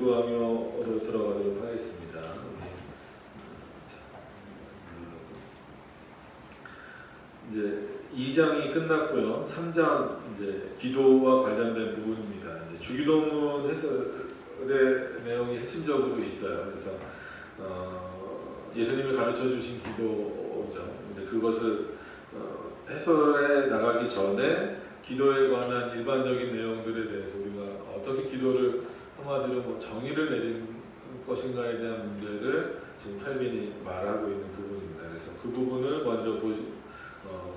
기독교 강요로 들어가도록 하겠습니다. 이제 2장이 끝났고요. 3장 이제 기도와 관련된 부분입니다. 이제 주기도문 해설의 내용이 핵심적으로 있어요. 그래서 예수님이 가르쳐 주신 기도죠. 근데 그것을 해설에 나가기 전에 기도에 관한 일반적인 내용들에 대해서 우리가 어떻게 기도를 한마디로 뭐 정의를 내린 것인가에 대한 문제를 지금 칼빈이 말하고 있는 부분입니다. 그래서 그 부분을 먼저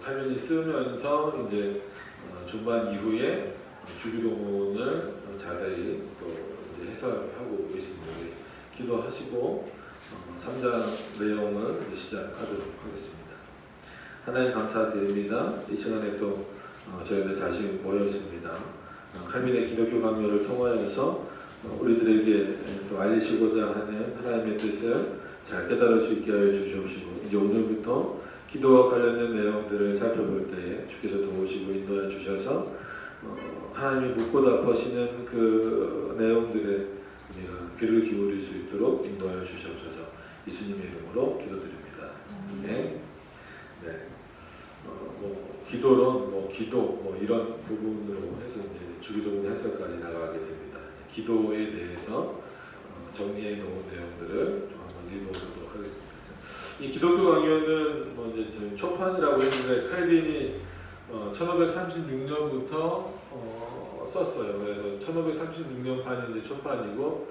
칼빈이 쓰면서 이제 중반 이후에 주기도문을 자세히 또 이제 해설하고 있습니다. 기도하시고 3장 내용을 이제 시작하도록 하겠습니다. 하나님 감사드립니다. 이 시간에 또 저희들 다시 모여 있습니다. 칼빈의 기독교 강요를 통하여서 우리들에게 또 알리시고자 하는 하나님의 뜻을 잘 깨달을 수 있게 하여 주시옵시고, 이제 오늘부터 기도와 관련된 내용들을 살펴볼 때에 주께서 도우시고 인도해 주셔서 하나님이 묻고 답하시는 그 내용들에 우리가 귀를 기울일 수 있도록 인도하여 주시옵소서. 예수님의 이름으로 기도드립니다. 네. 기도론 기도 이런 부분으로 해서 이제 주기도문 해설까지 나가게 됩니다. 기도에 대해서 정리해 놓은 내용들을 좀 한번 읽어보도록 하겠습니다. 이 기독교 강요는 이제 초판이라고 했는데 칼빈이 1536년부터 썼어요. 그래서 1536년 판이 이제 초판이고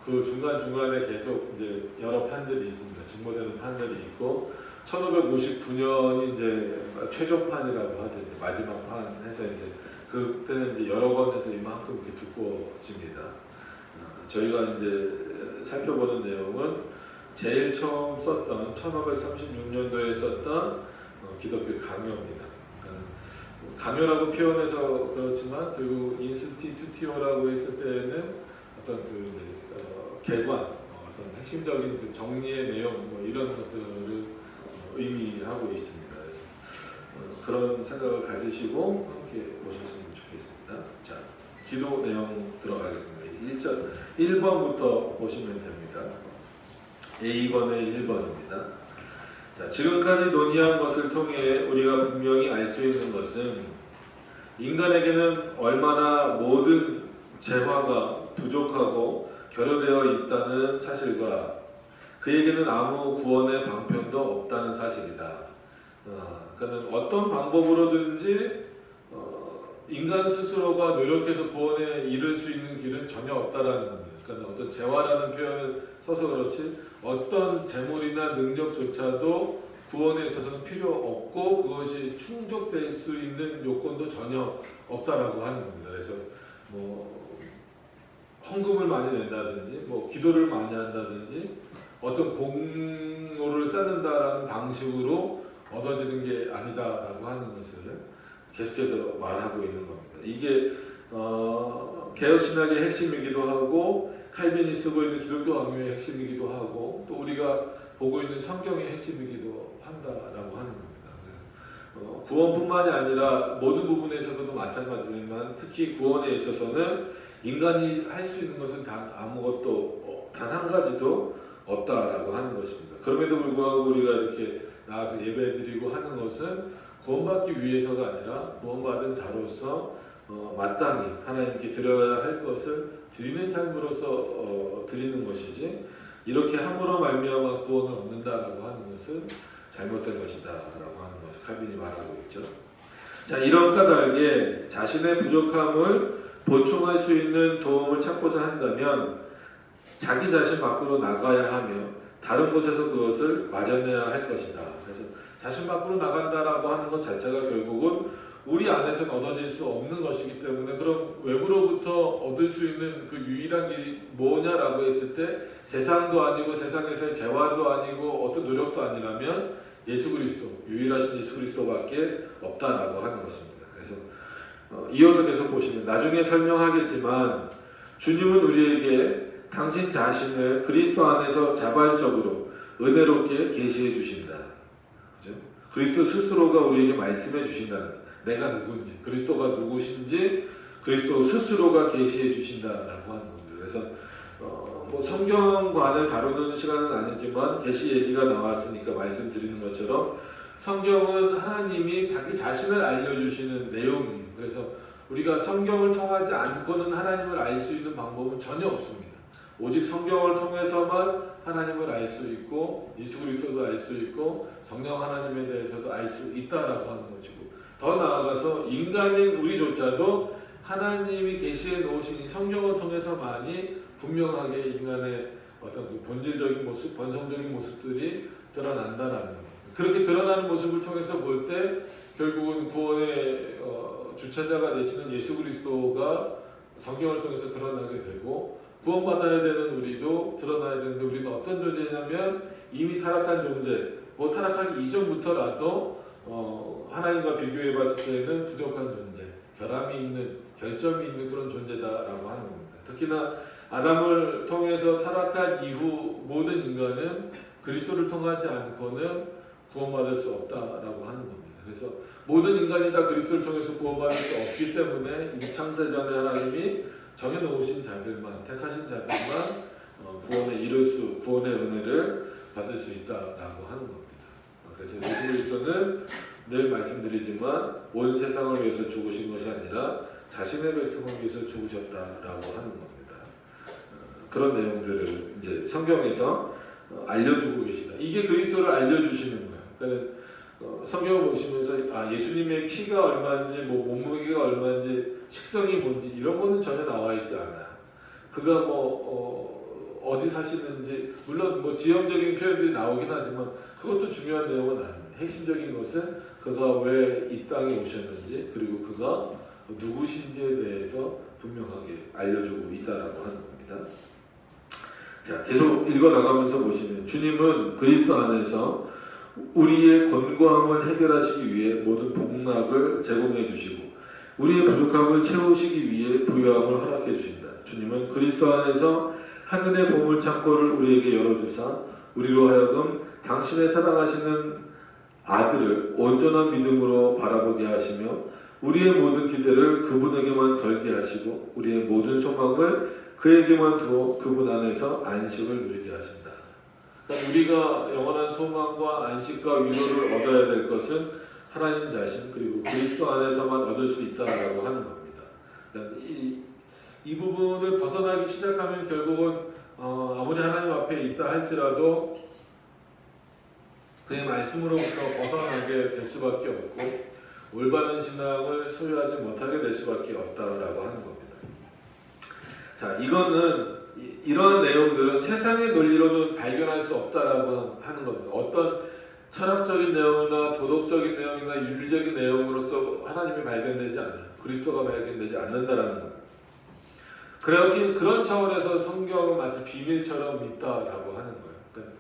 그 중간중간에 계속 이제 여러 판들이 있습니다. 증거되는 판들이 있고 1559년이 이제 최종판이라고 하죠. 이제 마지막 판 해서 이제 그때는 이제 여러 권 해서 이만큼 이렇게 두꺼워집니다. 저희가 이제 살펴보는 내용은 제일 처음 썼던 1536년도에 썼던 기독교 강요입니다. 강요라고 표현해서 그렇지만 결국 인스티튜티오라고 했을 때는 어떤 개관, 어떤 핵심적인 그 정리의 내용 이런 것들을 의미하고 있습니다. 그래서 그런 생각을 가지시고 함께 보셨으면 좋겠습니다. 자, 기도 내용 들어가겠습니다. 1번부터 보시면 됩니다. A번의 1번입니다. 자, 지금까지 논의한 것을 통해 우리가 분명히 알 수 있는 것은 인간에게는 얼마나 모든 재화가 부족하고 결여되어 있다는 사실과 그에게는 아무 구원의 방편도 없다는 사실이다. 그는 어떤 방법으로든지 인간 스스로가 노력해서 구원에 이를 수 있는 길은 전혀 없다라는 겁니다. 그러니까 어떤 재화라는 표현을 써서 그렇지 어떤 재물이나 능력조차도 구원에 있어서는 필요 없고 그것이 충족될 수 있는 요건도 전혀 없다라고 하는 겁니다. 그래서 헌금을 많이 낸다든지 기도를 많이 한다든지 어떤 공로를 쌓는다라는 방식으로 얻어지는 게 아니다라고 하는 것을 계속해서 말하고 있는 겁니다. 이게 개혁신학의 핵심이기도 하고 칼빈이 쓰고 있는 기독교 강요의 핵심이기도 하고 또 우리가 보고 있는 성경의 핵심이기도 한다라고 하는 겁니다. 구원뿐만이 아니라 모든 부분에 있어서도 마찬가지지만 특히 구원에 있어서는 인간이 할 수 있는 것은 아무것도 단 한 가지도 없다라고 하는 것입니다. 그럼에도 불구하고 우리가 이렇게 나와서 예배드리고 하는 것은 구원받기 위해서가 아니라 구원받은 자로서 마땅히 하나님께 드려야 할 것을 드리는 삶으로서 드리는 것이지 이렇게 함으로 말미암아 구원을 얻는다라고 하는 것은 잘못된 것이다라고 하는 것을 칼빈이 말하고 있죠. 자, 이런 까닭에 자신의 부족함을 보충할 수 있는 도움을 찾고자 한다면 자기 자신 밖으로 나가야 하며 다른 곳에서 그것을 마련해야 할 것이다. 그래서 자신 밖으로 나간다라고 하는 것 자체가 결국은 우리 안에서는 얻어질 수 없는 것이기 때문에 그럼 외부로부터 얻을 수 있는 그 유일한 길이 뭐냐라고 했을 때 세상도 아니고 세상에서의 재화도 아니고 어떤 노력도 아니라면 예수 그리스도, 유일하신 예수 그리스도밖에 없다라고 하는 것입니다. 그래서 이어서 계속 보시면 나중에 설명하겠지만 주님은 우리에게 당신 자신을 그리스도 안에서 자발적으로 은혜롭게 계시해 주신다. 그죠? 그리스도 스스로가 우리에게 말씀해 주신다는 내가 누군지, 그리스도가 누구신지 그리스도 스스로가 계시해 주신다라고 하는 겁니다. 그래서 뭐 성경관을 다루는 시간은 아니지만 계시 얘기가 나왔으니까 말씀드리는 것처럼 성경은 하나님이 자기 자신을 알려주시는 내용이에요. 그래서 우리가 성경을 통하지 않고는 하나님을 알 수 있는 방법은 전혀 없습니다. 오직 성경을 통해서만 하나님을 알 수 있고 예수 그리스도도 알 수 있고 성령 하나님에 대해서도 알 수 있다라고 하는 것이고, 더 나아가서 인간인 우리조차도 하나님이 계시해 놓으신 성경을 통해서만이 분명하게 인간의 어떤 그 본질적인 모습, 본성적인 모습들이 드러난다라는 거예요. 그렇게 드러나는 모습을 통해서 볼 때 결국은 구원의 주체자가 되시는 예수 그리스도가 성경을 통해서 드러나게 되고, 구원받아야 되는 우리도 드러나야 되는데, 우리는 어떤 존재냐면 이미 타락한 존재, 뭐 타락하기 이전부터라도 하나님과 비교해 봤을 때는 부족한 존재, 결함이 있는, 결점이 있는 그런 존재다라고 하는 겁니다. 특히나 아담을 통해서 타락한 이후 모든 인간은 그리스도를 통하지 않고는 구원받을 수 없다라고 하는 겁니다. 그래서 모든 인간이 다 그리스도를 통해서 구원받을 수 없기 때문에 이미 창세전에 하나님이 정해놓으신 자들만, 택하신 자들만 구원에 이룰 수, 구원의 은혜를 받을 수 있다라고 하는 겁니다. 그래서 예수 그리스도는 늘 말씀드리지만 온 세상을 위해서 죽으신 것이 아니라 자신의 백성을 위해서 죽으셨다라고 하는 겁니다. 그런 내용들을 이제 성경에서 알려주고 계시다. 이게 그리스도를 알려주시는 거예요. 그러니까 성경을 보시면서 예수님의 키가 얼마인지, 뭐 몸무게가 얼마인지, 식성이 뭔지 이런 거는 전혀 나와 있지 않아요. 그가 어디 사시는지, 물론 뭐 지형적인 표현들이 나오긴 하지만 그것도 중요한 내용은 아닙니다. 핵심적인 것은 그가 왜 이 땅에 오셨는지, 그리고 그가 누구신지에 대해서 분명하게 알려주고 있다라고 하는 겁니다. 자, 계속 읽어나가면서 보시면 주님은 그리스도 안에서 우리의 권고함을 해결하시기 위해 모든 복락을 제공해 주시고 우리의 부족함을 채우시기 위해 부요함을 허락해 주신다. 주님은 그리스도 안에서 하늘의 보물 창고를 우리에게 열어주사 우리로 하여금 당신의 사랑하시는 아들을 온전한 믿음으로 바라보게 하시며 우리의 모든 기대를 그분에게만 걸게 하시고 우리의 모든 소망을 그에게만 두어 그분 안에서 안식을 누리게 하신다. 그러니까 우리가 영원한 소망과 안식과 위로를 얻어야 될 것은 하나님 자신, 그리고 그리스도 안에서만 얻을 수 있다라고 하는 겁니다. 그러니까 이 부분을 벗어나기 시작하면 결국은 아무리 하나님 앞에 있다 할지라도 그의 말씀으로부터 벗어나게 될 수밖에 없고 올바른 신앙을 소유하지 못하게 될 수밖에 없다라고 하는 겁니다. 자, 이러한 내용들은 세상의 논리로는 발견할 수 없다라고 하는 겁니다. 어떤 철학적인 내용이나 도덕적인 내용이나 윤리적인 내용으로서 하나님이 발견되지 않아요. 그리스도가 발견되지 않는다라는 겁니다. 그런 차원에서 성경은 마치 비밀처럼 있다라고 하는 거예요. 그러니까,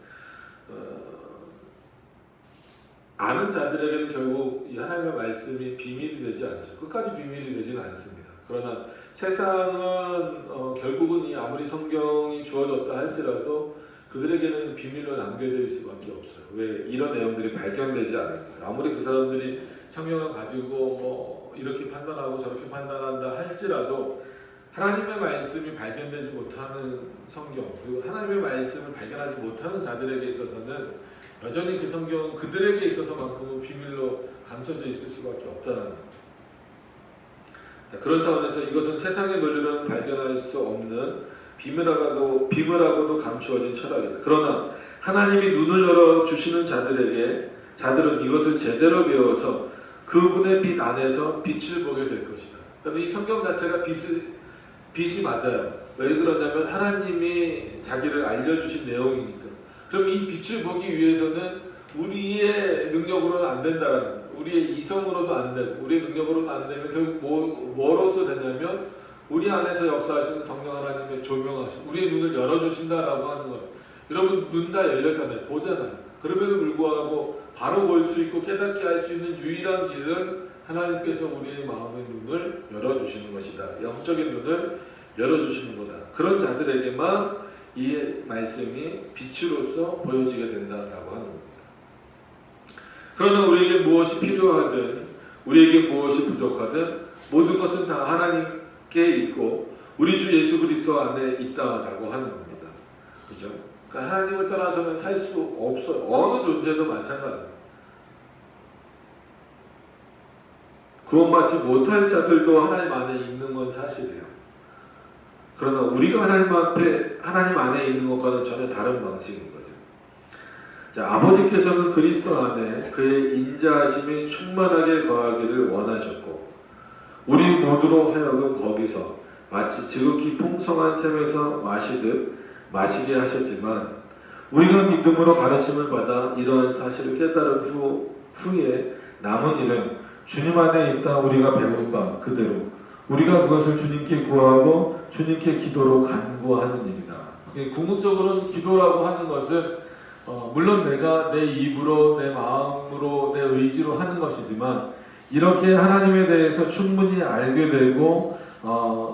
아는 자들에게는 결국 이 하나님의 말씀이 비밀이 되지 않죠. 끝까지 비밀이 되지는 않습니다. 그러나 세상은 결국은 이 아무리 성경이 주어졌다 할지라도 그들에게는 비밀로 남겨질 수밖에 없어요. 왜? 이런 내용들이 발견되지 않은 거예요. 아무리 그 사람들이 성경을 가지고 뭐 이렇게 판단하고 저렇게 판단한다 할지라도 하나님의 말씀이 발견되지 못하는 성경, 그리고 하나님의 말씀을 발견하지 못하는 자들에게 있어서는 여전히 그 성경은 그들에게 있어서만큼은 비밀로 감춰져 있을 수밖에 없다는 거예요. 그런 차원에서 이것은 세상의 논리로는 발견할 수 없는 비밀하고도 감추어진 철학이다. 그러나 하나님이 눈을 열어주시는 자들은 이것을 제대로 배워서 그분의 빛 안에서 빛을 보게 될 것이다. 그러니까 이 성경 자체가 빛이 맞아요. 왜 그러냐면 하나님이 자기를 알려주신 내용이니까. 그럼 이 빛을 보기 위해서는 우리의 능력으로는 안 된다라는 거예요. 우리의 이성으로도 안 되고 우리의 능력으로도 안 되면 결국 뭐로서 되냐면 우리 안에서 역사하시는 성령 하나님의 조명하심, 우리의 눈을 열어주신다라고 하는 거예요. 여러분 눈 다 열렸잖아요. 보잖아요. 그럼에도 불구하고 바로 볼 수 있고 깨닫게 할 수 있는 유일한 길은 하나님께서 우리의 마음의 눈을 열어주시는 것이다. 영적인 눈을 열어주시는 거다. 그런 자들에게만 이 말씀이 빛으로서 보여지게 된다라고 하는 겁니다. 그러나 우리에게 무엇이 필요하든 우리에게 무엇이 부족하든 모든 것은 다 하나님께 있고 우리 주 예수 그리스도 안에 있다라고 하는 겁니다. 그죠? 그러니까 하나님을 떠나서는 살 수 없어요. 어느 존재도 마찬가지입니다. 구원받지 못할 자들도 하나님 안에 있는 건 사실이에요. 그러나 우리가 하나님 안에 있는 것과는 전혀 다른 방식인 거죠. 자, 아버지께서는 그리스도 안에 그의 인자하심이 충만하게 거하기를 원하셨고 우리 모두로 하여금 거기서 마치 지극히 풍성한 샘에서 마시듯 마시게 하셨지만 우리가 믿음으로 가르침을 받아 이러한 사실을 깨달은 후에 남은 일은 주님 안에 있다 우리가 배운 바 그대로 우리가 그것을 주님께 구하고 주님께 기도로 간구하는 일이다. 궁극적으로는 기도라고 하는 것은 물론 내가 내 입으로 내 마음으로 내 의지로 하는 것이지만 이렇게 하나님에 대해서 충분히 알게 되고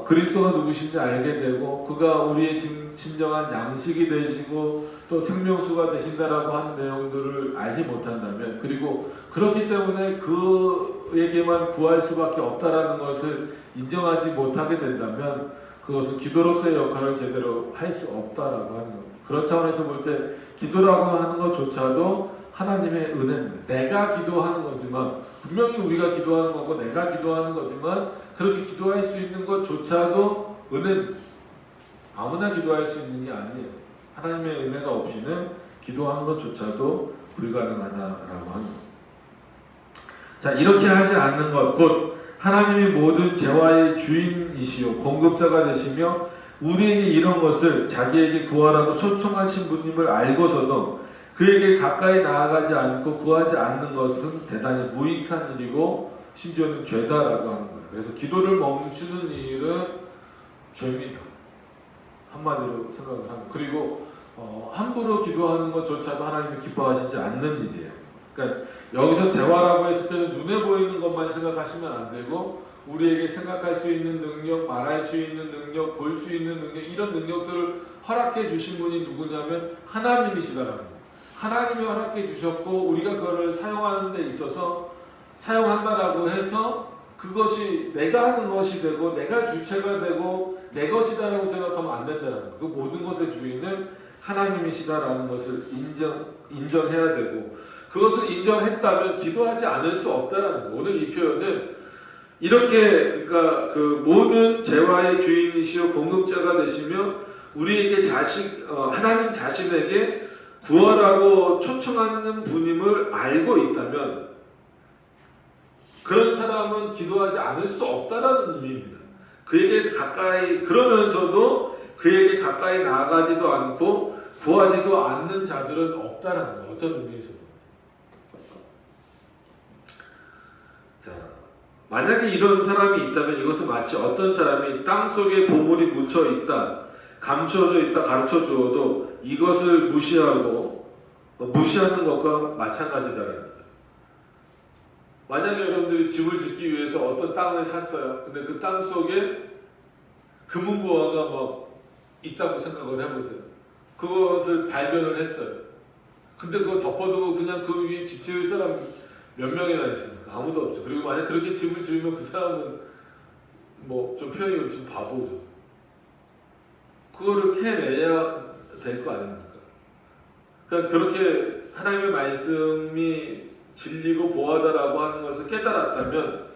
그리스도가 누구신지 알게 되고 그가 우리의 진정한 양식이 되시고 또 생명수가 되신다라고 하는 내용들을 알지 못한다면 그리고 그렇기 때문에 그에게만 구할 수밖에 없다라는 것을 인정하지 못하게 된다면 그것은 기도로서의 역할을 제대로 할 수 없다라고 하는 겁니다. 그런 차원에서 볼 때 기도라고 하는 것조차도 하나님의 은혜입니다. 내가 기도하는 거지만 분명히 우리가 기도하는 거고 내가 기도하는 거지만 그렇게 기도할 수 있는 것조차도 은혜입니다. 아무나 기도할 수 있는 게 아니에요. 하나님의 은혜가 없이는 기도하는 것조차도 불가능하다라고 하는 것. 자, 이렇게 하지 않는 것, 곧 하나님이 모든 재화의 주인이시요 공급자가 되시며 우리에게 이런 것을 자기에게 구하라고 초청하신 분임을 알고서도 그에게 가까이 나아가지 않고 구하지 않는 것은 대단히 무익한 일이고 심지어는 죄다라고 하는 거예요. 그래서 기도를 멈추는 일은 죄입니다. 한마디로 생각을 합니다. 그리고 함부로 기도하는 것조차도 하나님이 기뻐하시지 않는 일이에요. 그러니까 여기서 재화라고 했을 때는 눈에 보이는 것만 생각하시면 안 되고 우리에게 생각할 수 있는 능력, 말할 수 있는 능력, 볼 수 있는 능력 이런 능력들을 허락해 주신 분이 누구냐면 하나님이시다라는 거예요. 하나님이 허락해 주셨고 우리가 그거를 사용하는 데 있어서 사용한다라고 해서 그것이 내가 하는 것이 되고 내가 주체가 되고 내 것이다라고 생각하면 안 된다는 거예요. 그 모든 것의 주인은 하나님이시다라는 것을 인정해야 되고 그것을 인정했다면 기도하지 않을 수 없다라는 거예요. 오늘 이 표현은 이렇게 그러니까 그 모든 재화의 주인이시오 공급자가 되시며 우리에게 하나님 자신에게 구하라고 초청하는 분임을 알고 있다면 그런 사람은 기도하지 않을 수 없다라는 의미입니다. 그에게 가까이 그러면서도 그에게 가까이 나아가지도 않고 구하지도 않는 자들은 없다라는 거예요. 어떤 의미에서도. 자, 만약에 이런 사람이 있다면 이것은 마치 어떤 사람이 땅 속에 보물이 묻혀 있다, 감춰져 있다 가르쳐 주어도 이것을 무시하고 무시하는 것과 마찬가지다라는 거예요. 만약에 여러분들이 집을 짓기 위해서 어떤 땅을 샀어요. 근데 그 땅 속에 금은보화가 막 있다고 생각을 해보세요. 그것을 발견을 했어요. 근데 그거 덮어두고 그냥 그 위에 집 지을 사람 몇 명이나 있습니까? 아무도 없죠. 그리고 만약 그렇게 집을 지으면 그 사람은 뭐 좀 표현이 좀 바보죠. 그거를 캐내야 될 거 아닙니까? 그러니까 그렇게 하나님의 말씀이 진리고 보화다라고 하는 것을 깨달았다면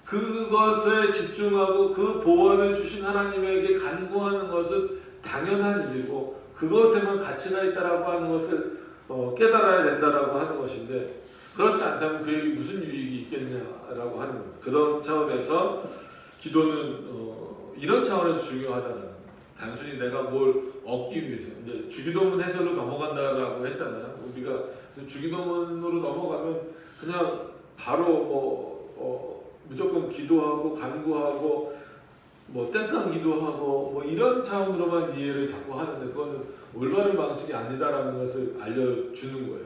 그것에 집중하고 그 보화를 주신 하나님에게 간구하는 것은 당연한 일이고 그것에만 가치가 있다라고 하는 것을 깨달아야 된다라고 하는 것인데 그렇지 않다면 그에게 무슨 유익이 있겠냐라고 하는 겁니다. 그런 차원에서 기도는 이런 차원에서 중요하다는 거예요. 단순히 내가 뭘 얻기 위해서 이제 주기도문 해설로 넘어간다라고 했잖아요. 우리가 주기도문으로 넘어가면 그냥 바로 무조건 기도하고 간구하고 땡깡 기도하고 이런 차원으로만 이해를 자꾸 하는데 그거는 올바른 방식이 아니다라는 것을 알려주는 거예요.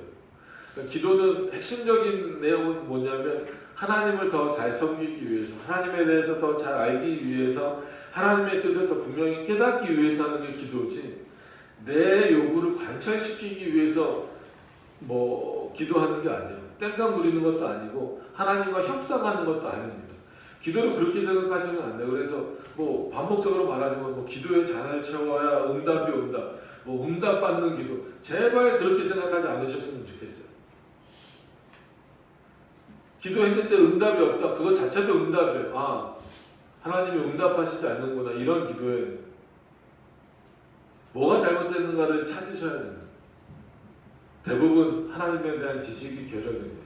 그러니까 기도는 핵심적인 내용은 뭐냐면 하나님을 더 잘 섬기기 위해서 하나님에 대해서 더 잘 알기 위해서 하나님의 뜻을 더 분명히 깨닫기 위해서 하는 게 기도지 내 요구를 관철시키기 위해서 기도하는 게 아니에요. 땡깡 부리는 것도 아니고 하나님과 협상하는 것도 아닙니다. 기도를 그렇게 생각하시면 안 돼요. 그래서 반복적으로 말하지만 기도의 잔을 채워야 응답이 온다. 뭐 응답받는 기도. 제발 그렇게 생각하지 않으셨으면 좋겠어요. 기도했는데 응답이 없다. 그거 자체도 응답이에요. 아, 하나님이 응답하시지 않는구나. 이런 기도에는 뭐가 잘못됐는가를 찾으셔야 됩니다. 대부분 하나님에 대한 지식이 결여된 거죠.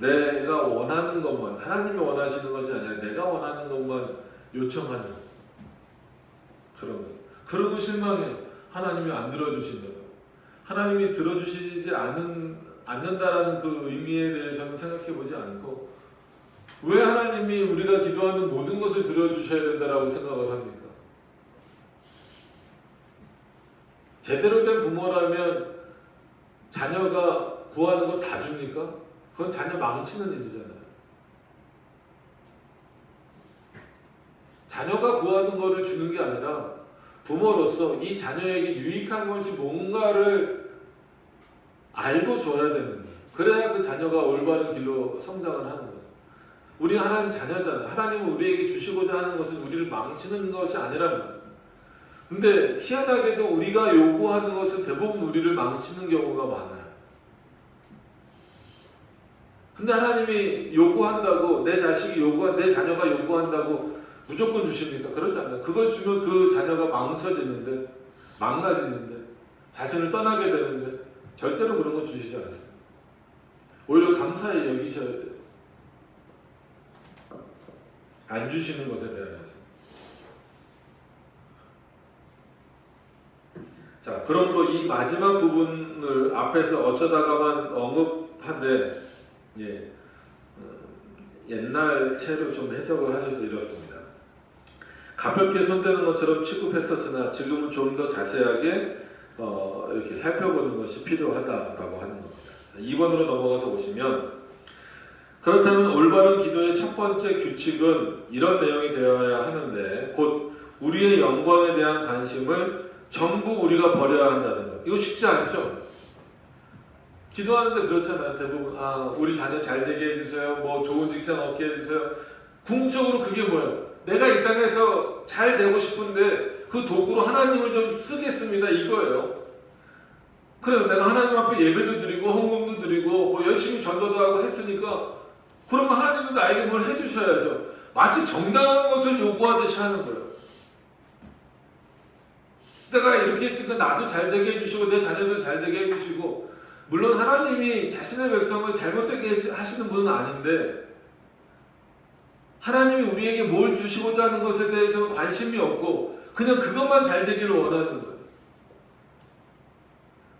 내가 원하는 것만, 하나님이 원하시는 것이 아니라 내가 원하는 것만 요청하는 그런 거예요. 그러고 실망해요. 하나님이 안 들어주신다고. 하나님이 들어주시지 않는다라는 그 의미에 대해서는 생각해 보지 않고, 왜 하나님이 우리가 기도하는 모든 것을 들어주셔야 된다라고 생각을 합니까? 제대로 된 부모라면 자녀가 구하는 거 다 줍니까? 그건 자녀 망치는 일이잖아요. 자녀가 구하는 거를 주는 게 아니라 부모로서 이 자녀에게 유익한 것이 뭔가를 알고 줘야 되는 거예요. 그래야 그 자녀가 올바른 길로 성장을 하는 거예요. 우리 하나님 자녀잖아요. 하나님은 우리에게 주시고자 하는 것은 우리를 망치는 것이 아니란 말이에요. 근데 희한하게도 우리가 요구하는 것은 대부분 우리를 망치는 경우가 많아요. 근데 하나님이 요구한다고, 내 자녀가 요구한다고 무조건 주십니까? 그러지 않아요. 그걸 주면 그 자녀가 망쳐지는데, 망가지는데, 자신을 떠나게 되는데 절대로 그런 건 주시지 않습니다. 오히려 감사히 여기셔야 돼요. 안 주시는 것에 대해서. 자, 그러므로 이 마지막 부분을 앞에서 어쩌다가만 언급한데, 옛날 채로 좀 해석을 하셔서 이렇습니다. 가볍게 손대는 것처럼 취급했었으나 지금은 좀 더 자세하게 이렇게 살펴보는 것이 필요하다라고 하는 겁니다. 2번으로 넘어가서 보시면, 그렇다면 올바른 기도의 첫 번째 규칙은 이런 내용이 되어야 하는데, 곧 우리의 영광에 대한 관심을 전부 우리가 버려야 한다는 것. 이거 쉽지 않죠? 기도하는데 그렇잖아요. 대부분 우리 자녀 잘 되게 해주세요. 뭐 좋은 직장 얻게 해주세요. 궁극적으로 그게 뭐예요? 내가 이 땅에서 잘 되고 싶은데 그 도구로 하나님을 좀 쓰겠습니다. 이거예요. 그래요. 내가 하나님 앞에 예배도 드리고 헌금도 드리고 뭐 열심히 전도도 하고 했으니까 그러면 하나님도 나에게 뭘 해주셔야죠. 마치 정당한 것을 요구하듯이 하는 거예요. 내가 이렇게 했으니까 나도 잘 되게 해주시고 내 자녀도 잘 되게 해주시고, 물론 하나님이 자신의 백성을 잘못되게 하시는 분은 아닌데 하나님이 우리에게 뭘 주시고자 하는 것에 대해서 관심이 없고 그냥 그것만 잘 되기를 원하는 거예요.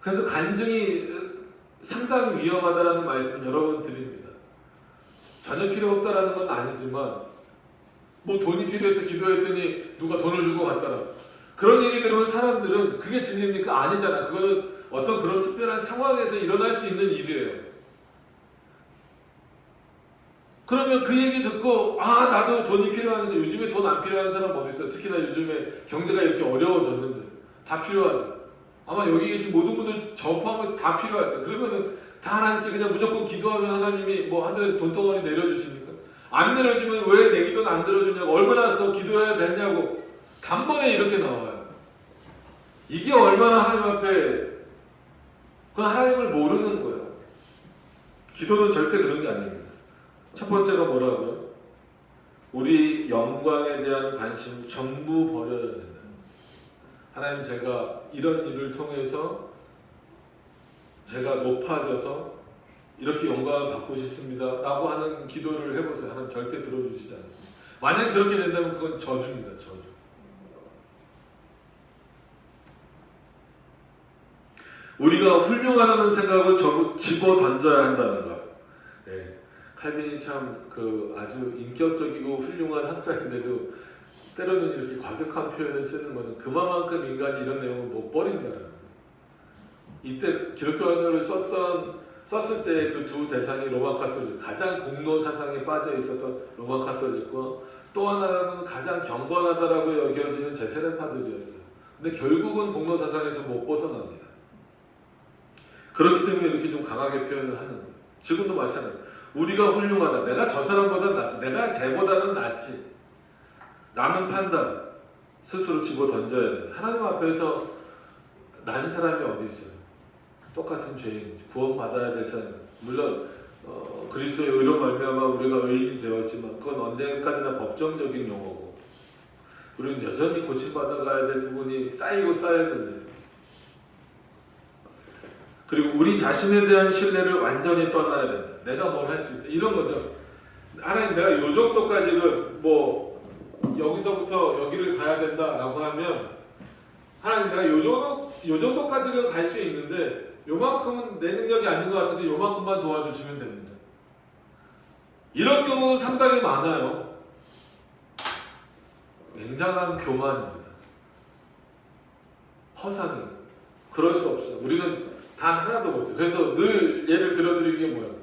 그래서 간증이 상당히 위험하다라는 말씀을 여러 번 드립니다. 전혀 필요 없다라는 건 아니지만 뭐 돈이 필요해서 기도했더니 누가 돈을 주고 갔더라. 그런 얘기 들으면 사람들은 그게 진리입니까? 아니잖아. 그거는 어떤 그런 특별한 상황에서 일어날 수 있는 일이에요. 그러면 그 얘기 듣고 나도 돈이 필요한데, 요즘에 돈 안 필요한 사람 어디 있어요? 특히나 요즘에 경제가 이렇게 어려워졌는데 다 필요하죠. 아마 여기 계신 모든 분들 저 포함해서 다 필요할 거예요. 그러면은 다 하나님께 그냥 무조건 기도하면 하나님이 뭐 하늘에서 돈덩어리 내려주십니까? 안 내려주면 왜 내 기도는 안 들어주냐고, 얼마나 더 기도해야 되냐고 단번에 이렇게 나와요. 이게 얼마나 하나님 앞에 그 하나님을 모르는 거예요. 기도는 절대 그런 게 아닙니다. 첫 번째가 뭐라고요? 우리 영광에 대한 관심 전부 버려야 된다. 하나님, 제가 이런 일을 통해서 제가 높아져서 이렇게 영광을 받고 싶습니다 라고 하는 기도를 해보세요. 하나님 절대 들어주시지 않습니다. 만약 그렇게 된다면 그건 저주입니다. 저주. 우리가 훌륭하다는 생각을 전부 집어 던져야 한다는 것. 칼빈이 참 아주 인격적이고 훌륭한 학자인데도 때로는 이렇게 과격한 표현을 쓰는 것은 그만큼 인간이 이런 내용을 못 버린다는 거예요. 이때 기독교를 썼을 때 그 두 대상이 로마 카톨릭, 가장 공로 사상에 빠져 있었던 로마 카톨릭과 또 하나는 가장 경건하다라고 여겨지는 제세례파들이었어요. 근데 결국은 공로 사상에서 못 벗어납니다. 그렇기 때문에 이렇게 좀 강하게 표현을 하는 거예요. 지금도 마찬가지예요. 우리가 훌륭하다. 내가 저 사람보다 낫지. 내가 쟤보다는 낫지. 라는 판단. 스스로 집어 던져야 돼. 하나님 앞에서 난 사람이 어디 있어요? 똑같은 죄인, 구원받아야 될 사람. 물론 그리스도의 의로 말미암아 우리가 의인이 되었지만 그건 언제까지나 법정적인 용어고 우리는 여전히 고침받아가야 될 부분이 쌓이고 쌓였는데, 그리고 우리 자신에 대한 신뢰를 완전히 떠나야 된다. 내가 뭘 할 수 있다. 이런 거죠. 하나님, 내가 요 정도까지는 뭐 여기서부터 여기를 가야 된다라고 하면 하나님, 내가 요 정도까지는 갈 수 있는데 요만큼은 내 능력이 아닌 것 같은데 요만큼만 도와주시면 됩니다. 이런 경우는 상당히 많아요. 굉장한 교만입니다. 허상이에요. 그럴 수 없어요. 우리는 단 하나도 못해요. 그래서 늘 예를 들어드리는 게 뭐예요?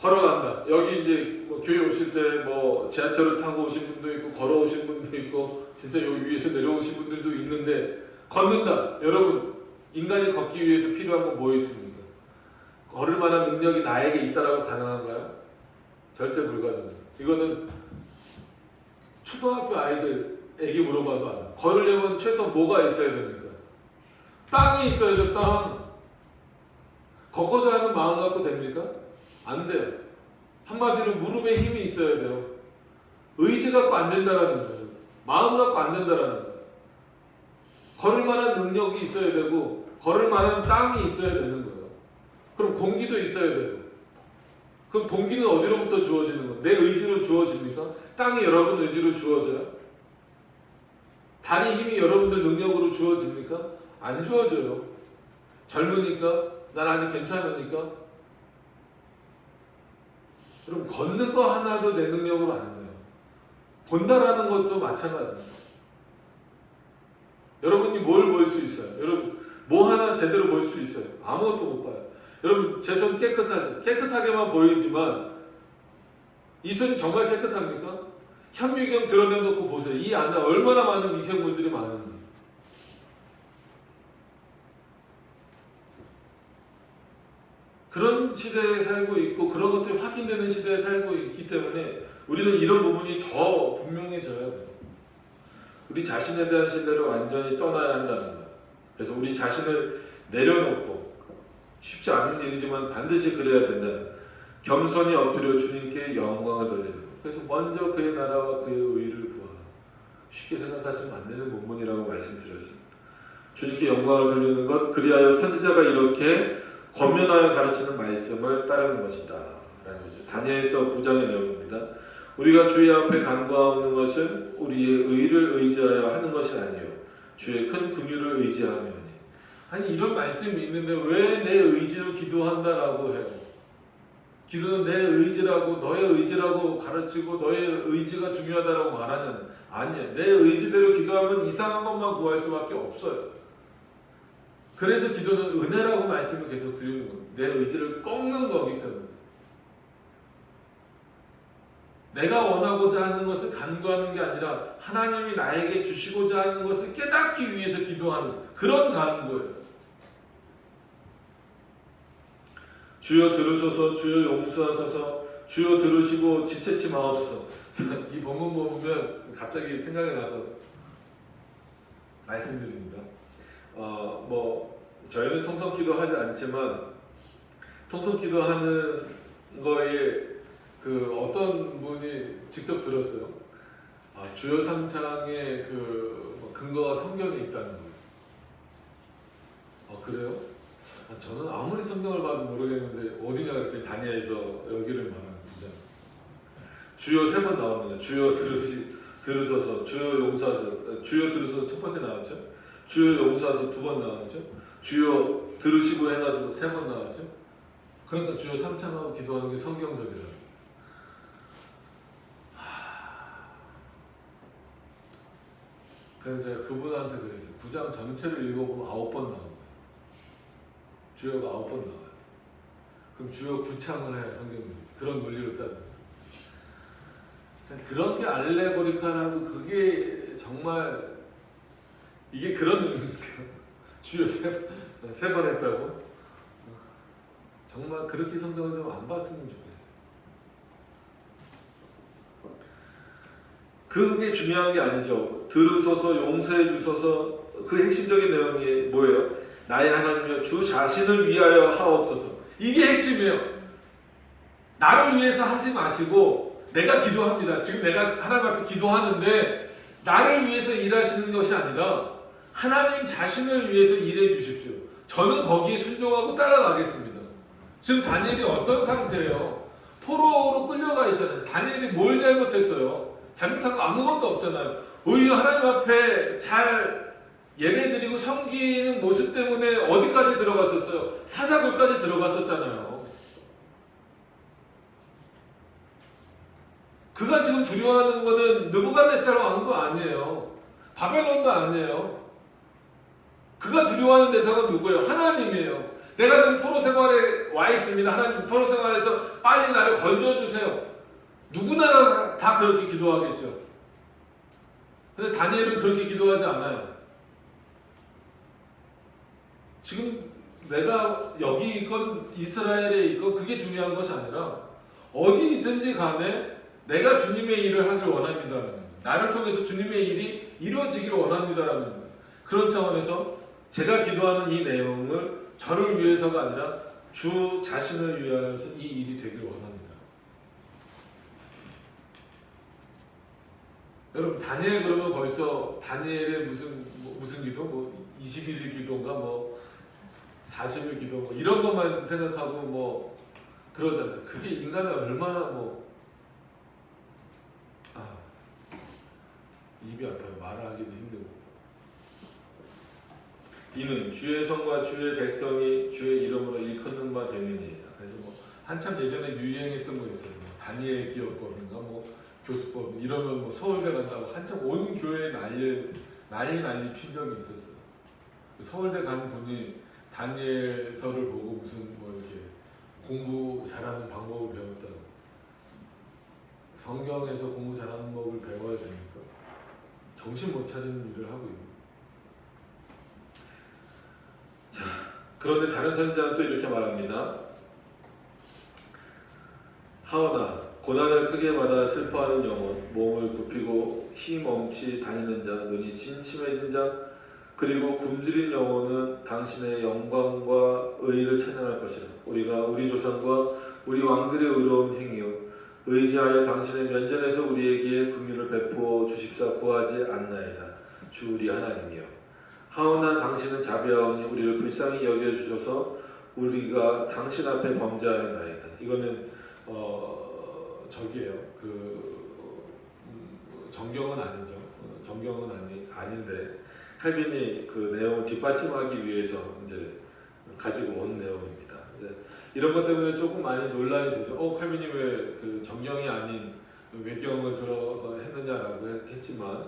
걸어간다. 여기 이제 뭐 교회 오실 때 뭐 지하철을 타고 오신 분도 있고 걸어오신 분도 있고 진짜 여기 위에서 내려오신 분들도 있는데 걷는다. 여러분, 인간이 걷기 위해서 필요한 건 뭐 있습니까? 걸을 만한 능력이 나에게 있다라고 가능한가요? 절대 불가능해요. 이거는 초등학교 아이들에게 물어봐도 알아요. 걸으려면 최소 뭐가 있어야 됩니까? 땅이 있어야죠. 땅. 걷고자 하는 마음 갖고 됩니까? 안 돼요. 한마디로 무릎에 힘이 있어야 돼요. 의지 갖고 안 된다라는 거예요. 마음 갖고 안 된다라는 거예요. 걸을 만한 능력이 있어야 되고 걸을 만한 땅이 있어야 되는 거예요. 그럼 공기도 있어야 되고, 그럼 공기는 어디로부터 주어지는 거예요? 내 의지로 주어집니까? 땅이 여러분 의지로 주어져요? 달이 힘이 여러분들 능력으로 주어집니까? 안 주어져요. 젊으니까? 난 아직 괜찮으니까? 그럼 걷는 거 하나도 내 능력으로 안 돼요. 본다라는 것도 마찬가지입니다. 여러분이 뭘 볼 수 있어요? 여러분 뭐 하나 제대로 볼 수 있어요? 아무것도 못 봐요. 여러분 제 손 깨끗하죠? 깨끗하게만 보이지만 이 손이 정말 깨끗합니까? 현미경 드러내놓고 보세요. 이 안에 얼마나 많은 미생물들이 많은지. 그런 시대에 살고 있고 그런 것들이 확인되는 시대에 살고 있기 때문에 우리는 이런 부분이 더 분명해져야 돼요. 우리 자신에 대한 신뢰를 완전히 떠나야 한다는 거예요. 그래서 우리 자신을 내려놓고, 쉽지 않은 일이지만 반드시 그래야 된다. 겸손히 엎드려 주님께 영광을 돌리는 거예요. 그래서 먼저 그의 나라와 그의 의를 구하라. 쉽게 생각하시면 안 되는 본문이라고 말씀드렸습니다. 주님께 영광을 돌리는 것, 그리하여 선지자가 이렇게 권면하여 가르치는 말씀을 따르는 것이다 라는 거죠. 다니엘서 9장의 내용입니다. 우리가 주의 앞에 간구하는 것은 우리의 의를 의지하여 하는 것이 아니요 주의 큰 긍휼을 의지하며니. 아니, 이런 말씀이 있는데 왜 내 의지로 기도한다라고 해요? 기도는 내 의지라고, 너의 의지라고 가르치고 너의 의지가 중요하다라고 말하냐는, 아니에요. 내 의지대로 기도하면 이상한 것만 구할 수밖에 없어요. 그래서 기도는 은혜라고 말씀을 계속 드리는 겁니다. 내 의지를 꺾는 거기 때문에. 내가 원하고자 하는 것을 간구하는 게 아니라 하나님이 나에게 주시고자 하는 것을 깨닫기 위해서 기도하는 그런 간구예요. 주여 들으소서, 주여 용서하소서, 주여 들으시고 지체치 마옵소서. 이 본문 보면 갑자기 생각이 나서 말씀드립니다. 저희는 통성기도 하지 않지만 통성기도 하는 거에 어떤 분이 직접 들었어요. 주요 삼창의 근거가 성경에 있다는 거예요. 그래요? 저는 아무리 성경을 봐도 모르겠는데 어디냐 그랬더니 다니엘에서 여기를 말하는 거죠. 주여 3번 나왔는데, 주여 들으소서, 주여 용서하소서. 주여 들으소서 첫 번째 나왔죠. 주여 용서하소서 2번 나왔죠. 주여 들으시고 행하소서 3번 나왔죠. 그러니까 주여 삼창하고 기도하는 게 성경적이라고. 그래서 제가 그분한테 그랬어요. 9장 전체를 읽어보면 9번 나온 거예요. 주여가 9번 나와요. 그럼 주여 9창을 해야 성경이 그런 논리로 따르는 거예요. 그런 게 알레고리카라고, 그게 정말 이게 그런 의미입니까? 주여 3번 했다고? 정말 그렇게 성경을 좀 안 봤으면 좋겠어요. 그게 중요한 게 아니죠. 들으소서 용서해 주소서. 그 핵심적인 내용이 뭐예요? 나의 하나님이여 주 자신을 위하여 하옵소서. 이게 핵심이에요. 나를 위해서 하지 마시고 내가 기도합니다. 지금 내가 하나님 앞에 기도하는데 나를 위해서 일하시는 것이 아니라 하나님 자신을 위해서 일해 주십시오. 저는 거기에 순종하고 따라가겠습니다. 지금 다니엘이 어떤 상태예요? 포로로 끌려가 있잖아요. 다니엘이 뭘 잘못했어요? 잘못한 거 아무것도 없잖아요. 오히려 하나님 앞에 잘 예배드리고 섬기는 모습 때문에 어디까지 들어갔었어요? 사자굴까지 들어갔었잖아요. 그가 지금 두려워하는 거는 느부갓네살 왕도 아니에요. 바벨론도 아니에요. 그가 두려워하는 대상은 누구예요? 하나님이에요. 내가 지금 포로 생활에 와 있습니다. 하나님 포로 생활에서 빨리 나를 건져주세요. 누구나 다 그렇게 기도하겠죠. 근데 다니엘은 그렇게 기도하지 않아요. 지금 내가 여기 있건 이스라엘에 있건 그게 중요한 것이 아니라 어디 있든지 간에 내가 주님의 일을 하길 원합니다라는 거예요. 나를 통해서 주님의 일이 이루어지기를 원합니다라는 거예요. 그런 차원에서 제가 기도하는 이 내용을 저를 위해서가 아니라 주 자신을 위하여서 이 일이 되길 원합니다. 여러분 다니엘 그러면 벌써 다니엘의 무슨 기도? 21일 기도인가 40일 기도 이런 것만 생각하고 그러잖아요. 그게 인간을 얼마나 입이 아파요. 말하기도 힘들고. 이는 주의 성과 주의 백성이 주의 이름으로 일컫는 바 됨이니이다. 그래서 한참 예전에 유행했던 거 있어요. 다니엘 기억법인가 교수법 이러면 서울대 간다고 한참 온 교회에 난리 핀 적이 있었어요. 서울대 간 분이 다니엘서를 보고 무슨 이렇게 공부 잘하는 방법을 배웠다고. 성경에서 공부 잘하는 법을 배워야 되니까 정신 못 차리는 일을 하고 있는. 자, 그런데 다른 선지자는 또 이렇게 말합니다. 하오나 고난을 크게 받아 슬퍼하는 영혼, 몸을 굽히고 힘없이 다니는 자, 눈이 침침해진 자, 그리고 굶주린 영혼은 당신의 영광과 의를 찬양할 것이라. 우리가 우리 조상과 우리 왕들의 의로운 행위요 의지하여 당신의 면전에서 우리에게 긍휼을 베푸어 주십사 구하지 않나이다. 주 우리 하나님이여. 하오나 당신은 자비하오니 우리를 불쌍히 여겨주셔서 우리가 당신 앞에 범죄하였나이다. 이거는 저기예요. 정경은 아니죠. 정경은 아닌데 칼빈이 그 내용을 뒷받침하기 위해서 이제 가지고 온 내용입니다. 이런 것 때문에 조금 많이 논란이 되죠. 칼빈이 왜 그 정경이 아닌 외경을 들어서 했느냐라고 했지만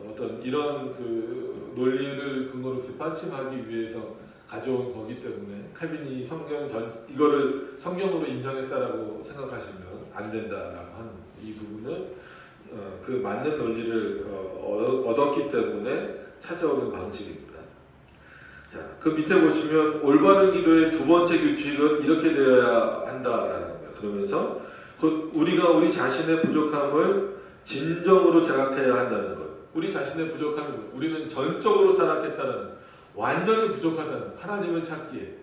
어떤 이런 그 논리를 근거로 뒷받침하기 위해서 가져온 거기 때문에 칼빈이 이거를 성경으로 인정했다라고 생각하시면 안 된다라고 하는 이 부분은 그 맞는 논리를 얻었기 때문에 찾아오는 방식입니다. 자, 그 밑에 보시면 올바른 기도의 두 번째 규칙은 이렇게 되어야 한다라는 거예요. 그러면서 우리가 우리 자신의 부족함을 진정으로 자각해야 한다는 것. 우리 자신의 부족함이 우리는 전적으로 타락했다는, 완전히 부족하다는, 하나님을 찾기에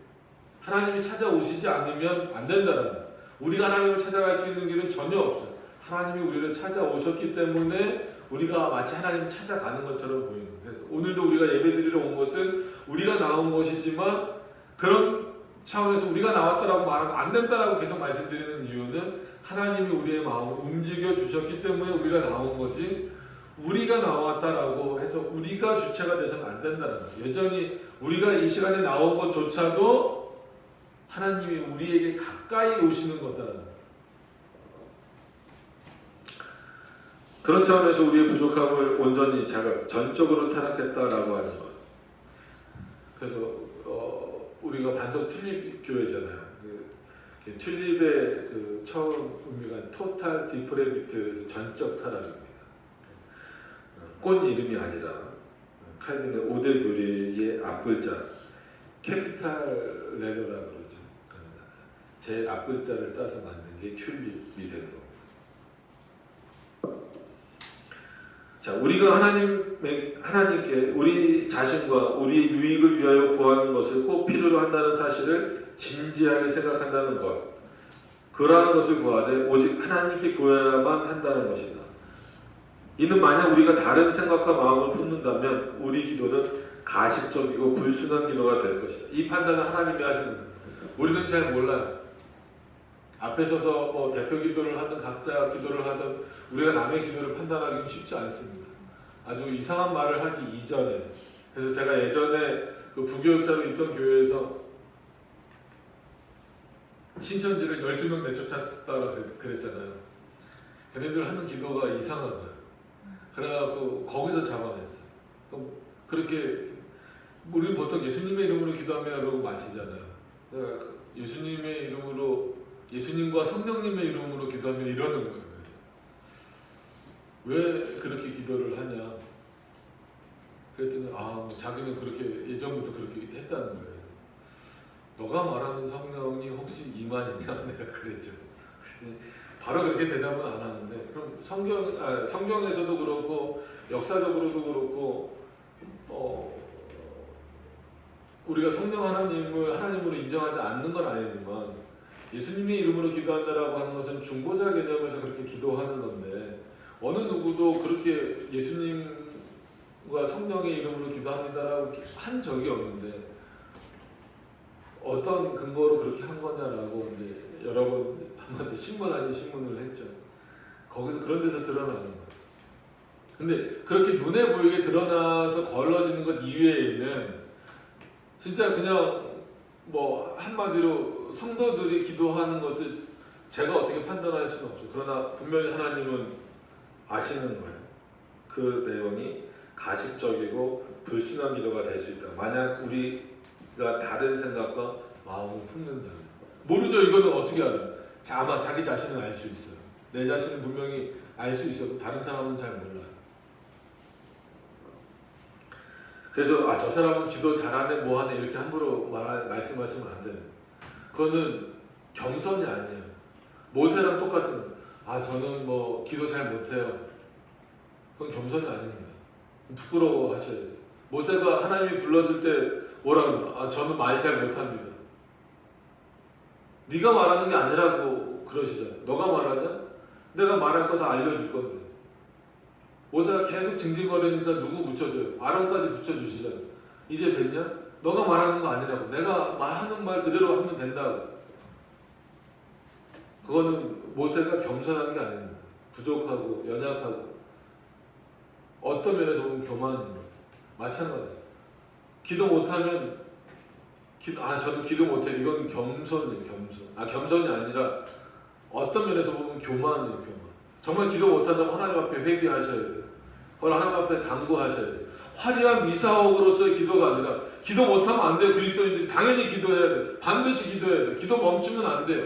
하나님이 찾아오시지 않으면 안 된다는, 우리가 하나님을 찾아갈 수 있는 길은 전혀 없어요. 하나님이 우리를 찾아오셨기 때문에 우리가 마치 하나님을 찾아가는 것처럼 보이는 거예요. 오늘도 우리가 예배드리러 온 것은 우리가 나온 것이지만 그런 차원에서 우리가 나왔다라고 말하면 안 된다라고 계속 말씀드리는 이유는 하나님이 우리의 마음을 움직여 주셨기 때문에 우리가 나온 거지, 우리가 나왔다라고 해서 우리가 주체가 돼서는 안 된다는 거예요. 여전히 우리가 이 시간에 나온 것조차도 하나님이 우리에게 가까이 오시는 거다라는 거예요. 그런 차원에서 우리의 부족함을 온전히 전적으로 타락했다라고 하는 것. 그래서 우리가 반석 튤립 교회잖아요. 튤립의 그 처음 의미가 토탈 디프레비트에서 전적 타락입니다. 꽃 이름이 아니라 칼빈의 5대 교리의 앞글자 캐피탈 레더라고 그러죠. 제일 앞글자를 따서 만든 게 튤립이 되는 겁니다. 자, 우리가 하나님께 우리 자신과 우리 유익을 위하여 구하는 것을 꼭 필요로 한다는 사실을 진지하게 생각한다는 것. 그러한 것을 구하되 오직 하나님께 구해야만 한다는 것이다. 이는 만약 우리가 다른 생각과 마음을 품는다면 우리 기도는 가식적이고 불순한 기도가 될 것이다. 이 판단은 하나님이 하시는 거예요. 우리는 잘 몰라요. 앞에 서서 뭐 대표 기도를 하든 각자 기도를 하든 우리가 남의 기도를 판단하기는 쉽지 않습니다. 아주 이상한 말을 하기 이전에. 그래서 제가 예전에 그 부교육자로 있던 교회에서 신천지를 12명 내쫓았다고 그랬잖아요. 걔네들 하는 기도가 이상한 거예요. 그래갖고 거기서 잡아냈어요. 그렇게 우리 보통 예수님의 이름으로 기도하며 그러고 마시잖아요. 그러니까 예수님의 이름으로 예수님과 성령님의 이름으로 기도하며 이러는 거예요. 왜 그렇게 기도를 하냐? 그랬더니 자기는 그렇게 예전부터 그렇게 했다는 거예요. 그래서 너가 말하는 성령이 혹시 이만이냐? 내가 그랬죠. 그랬더니 바로 그렇게 대답은 안 하는데 그럼 성경에서도 그렇고 역사적으로도 그렇고 우리가 성령 하나님을 하나님으로 인정하지 않는 건 아니지만 예수님의 이름으로 기도한다라고 하는 것은 중보자 개념에서 그렇게 기도하는 건데 어느 누구도 그렇게 예수님과 성령의 이름으로 기도합니다라고 한 적이 없는데 어떤 근거로 그렇게 한 거냐라고 이제 여러 번 한번 신문 아닌 신문을 했죠. 거기서 그런 데서 드러나는 거예요. 근데 그렇게 눈에 보이게 드러나서 걸러지는 것 이외에는 진짜 그냥 뭐 한마디로 성도들이 기도하는 것을 제가 어떻게 판단할 수는 없죠. 그러나 분명히 하나님은 아시는 거예요. 그 내용이 가식적이고 불순한 기도가 될 수 있다. 만약 우리가 다른 생각과 마음을 품는다면 모르죠. 이거는 어떻게 알아요? 아마 자기 자신은 알 수 있어요. 내 자신은 분명히 알 수 있어도 다른 사람은 잘 몰라요. 그래서 저 사람은 기도 잘하네 뭐하네 이렇게 함부로 말씀하시면 안 돼요. 그거는 겸손이 아니에요. 모세랑 똑같은 거예요. 저는 뭐 기도 잘 못해요. 그건 겸손이 아닙니다. 부끄러워 하셔야 돼요. 모세가 하나님이 불렀을 때 뭐라고 저는 말 잘 못합니다. 네가 말하는 게 아니라고 그러시잖아요. 너가 말하냐? 내가 말할 거 다 알려줄 건데. 모세가 계속 징징거리니까 누구 붙여줘요? 아론까지 붙여주시잖아요. 이제 됐냐? 너가 말하는 거 아니라고. 내가 말하는 말 그대로 하면 된다고. 그거는 모세가 겸손한 게 아닙니다. 부족하고 연약하고 어떤 면에서 보면 교만입니다. 마찬가지예요. 기도 못하면 저는 기도 못해. 이건 겸손이에요. 겸손이 아니라 어떤 면에서 보면 교만이에요. 교만. 정말 기도 못한다면 하나님 앞에 회개하셔야 돼요. 그걸 하나님 앞에 간구하셔야 돼요. 화려한 미사옥으로서의 기도가 아니라 기도 못하면 안 돼요. 그리스도인들이 당연히 기도해야 돼요. 반드시 기도해야 돼요. 기도 멈추면 안 돼요.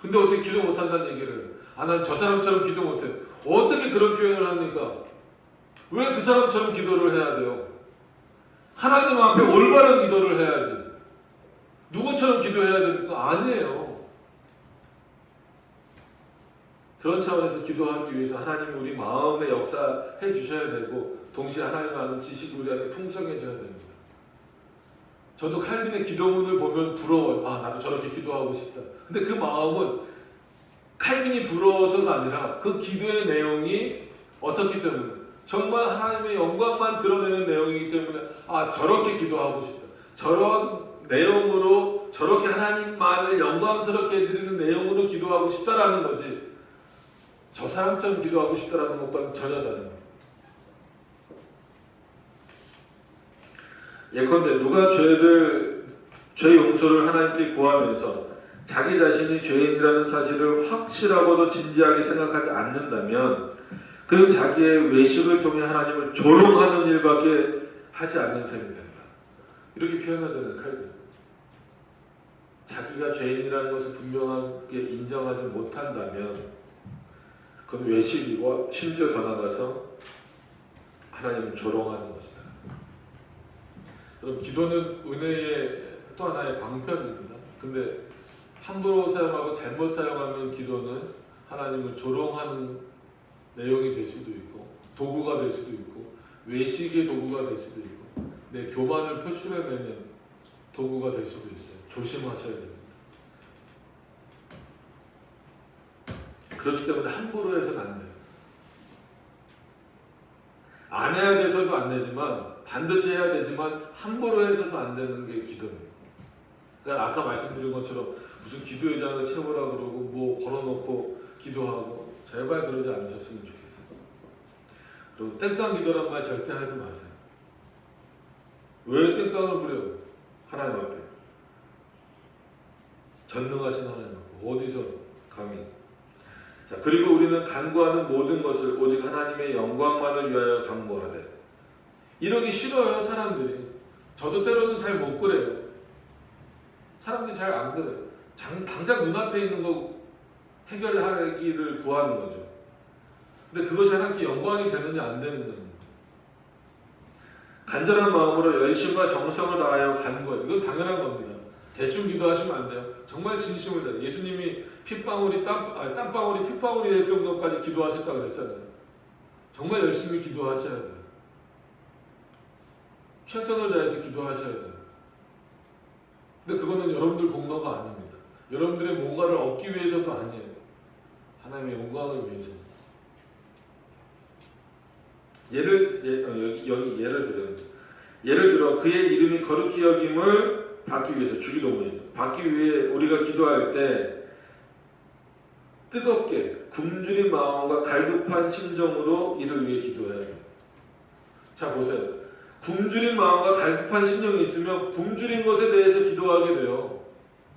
근데 어떻게 기도 못한다는 얘기를 해요? 난 저 사람처럼 기도 못해요. 어떻게 그런 표현을 합니까? 왜 그 사람처럼 기도를 해야 돼요? 하나님 앞에 올바른 기도를 해야지. 누구처럼 기도해야 됩니까? 아니에요. 그런 차원에서 기도하기 위해서 하나님이 우리 마음에 역사해 주셔야 되고 동시에 하나님 아는 지식이 우리 안에 풍성해져야 됩니다. 저도 칼빈의 기도문을 보면 부러워요. 나도 저렇게 기도하고 싶다. 근데 그 마음은 칼빈이 부러워서가 아니라 그 기도의 내용이 어떻기 때문에 정말 하나님의 영광만 드러내는 내용이기 때문에 저렇게 기도하고 싶다. 저런 내용으로 저렇게 하나님만을 영광스럽게 해드리는 내용으로 기도하고 싶다라는 거지. 저 사람처럼 기도하고 싶다라는 것과는 전혀 다릅니다. 예컨대 누가 죄 용서를 하나님께 구하면서 자기 자신이 죄인이라는 사실을 확실하고도 진지하게 생각하지 않는다면 그는 자기의 외식을 통해 하나님을 조롱하는 일밖에 하지 않는 셈이 된다. 이렇게 표현하잖아요. 칼빈. 자기가 죄인이라는 것을 분명하게 인정하지 못한다면 그건 외식이고 심지어 더 나가서 하나님을 조롱하는 것이다. 그럼 기도는 은혜의 또 하나의 방편입니다. 근데 함부로 사용하고 잘못 사용하면 기도는 하나님을 조롱하는 내용이 될 수도 있고 도구가 될 수도 있고 외식의 도구가 될 수도 있고 내 교만을 표출해내는 도구가 될 수도 있어요. 조심하셔야 됩니다. 그렇기 때문에 함부로 해서는 안 돼요. 안 해야 돼서도 안 되지만 반드시 해야 되지만 함부로 해서도 안 되는 게 기도입니다. 그러니까 아까 말씀드린 것처럼 무슨 기도회장을 채우라 그러고 뭐 걸어놓고 기도하고 제발 그러지 않으셨으면 좋겠어요. 그리고 땡깡 기도란 말 절대 하지 마세요. 왜 땡깡을 부려요? 하나님 앞에. 전능하신 하나님 앞에. 어디서 감히. 자, 그리고 우리는 간구하는 모든 것을 오직 하나님의 영광만을 위하여 간구하되. 이러기 싫어요, 사람들이. 저도 때로는 잘 못 그래요. 사람들이 잘 안 그래요. 당장 눈앞에 있는 거 해결하기를 구하는 거죠. 근데 그것이 하나님께 영광이 되느냐 안 되느냐. 간절한 마음으로 열심과 정성을 다하여 간구해요. 이건 당연한 겁니다. 대충 기도하시면 안 돼요. 정말 진심을 다해. 예수님이 땀방울이 핏방울이 될 정도까지 기도하셨다고 그랬잖아요. 정말 열심히 기도하셔야 돼요. 최선을 다해서 기도하셔야 돼요. 근데 그거는 여러분들 공로가 아닙니다. 여러분들의 뭔가를 얻기 위해서도 아니에요. 하나님의 영광을 위해서. 예를 들어 그의 이름이 거룩히 여김을 받기 위해서 주기도문입니다. 받기 위해 우리가 기도할 때 뜨겁게 굶주린 마음과 갈급한 심정으로 이를 위해 기도해야 돼요. 자 보세요. 굶주린 마음과 갈급한 심정이 있으면 굶주린 것에 대해서 기도하게 돼요.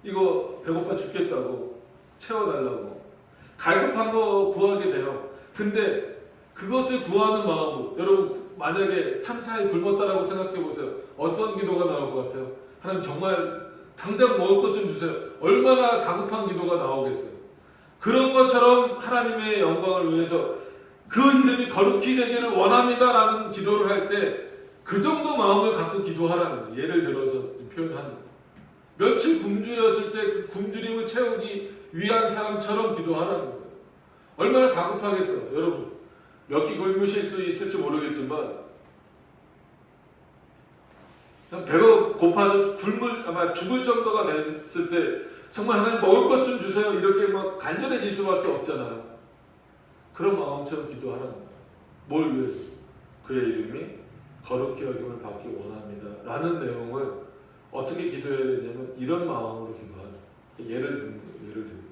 이거 배고파 죽겠다고 채워달라고 갈급한 거 구하게 돼요. 근데 그것을 구하는 마음으로 여러분 만약에 3, 4일 굶었다라고 생각해 보세요. 어떤 기도가 나올 것 같아요? 하나님 정말 당장 먹을 것 좀 주세요. 얼마나 다급한 기도가 나오겠어요. 그런 것처럼 하나님의 영광을 위해서 그 이름이 거룩히 되기를 원합니다라는 기도를 할 때 그 정도 마음을 갖고 기도하라는 거예요. 예를 들어서 표현하는 거예요. 며칠 굶주렸을 때 그 굶주림을 채우기 위한 사람처럼 기도하라는 거예요. 얼마나 다급하겠어요. 여러분 몇 끼 굶으실 수 있을지 모르겠지만 배가 고파서 아마 죽을 정도가 됐을 때 정말 하나님 먹을 것 좀 주세요. 이렇게 막 간절해질 수밖에 없잖아요. 그런 마음처럼 기도하라는 거예요. 뭘 위해서? 그의 이름이 거룩히 여김을 받기 원합니다. 라는 내용을 어떻게 기도해야 되냐면 이런 마음으로 기도하죠. 예를 들고.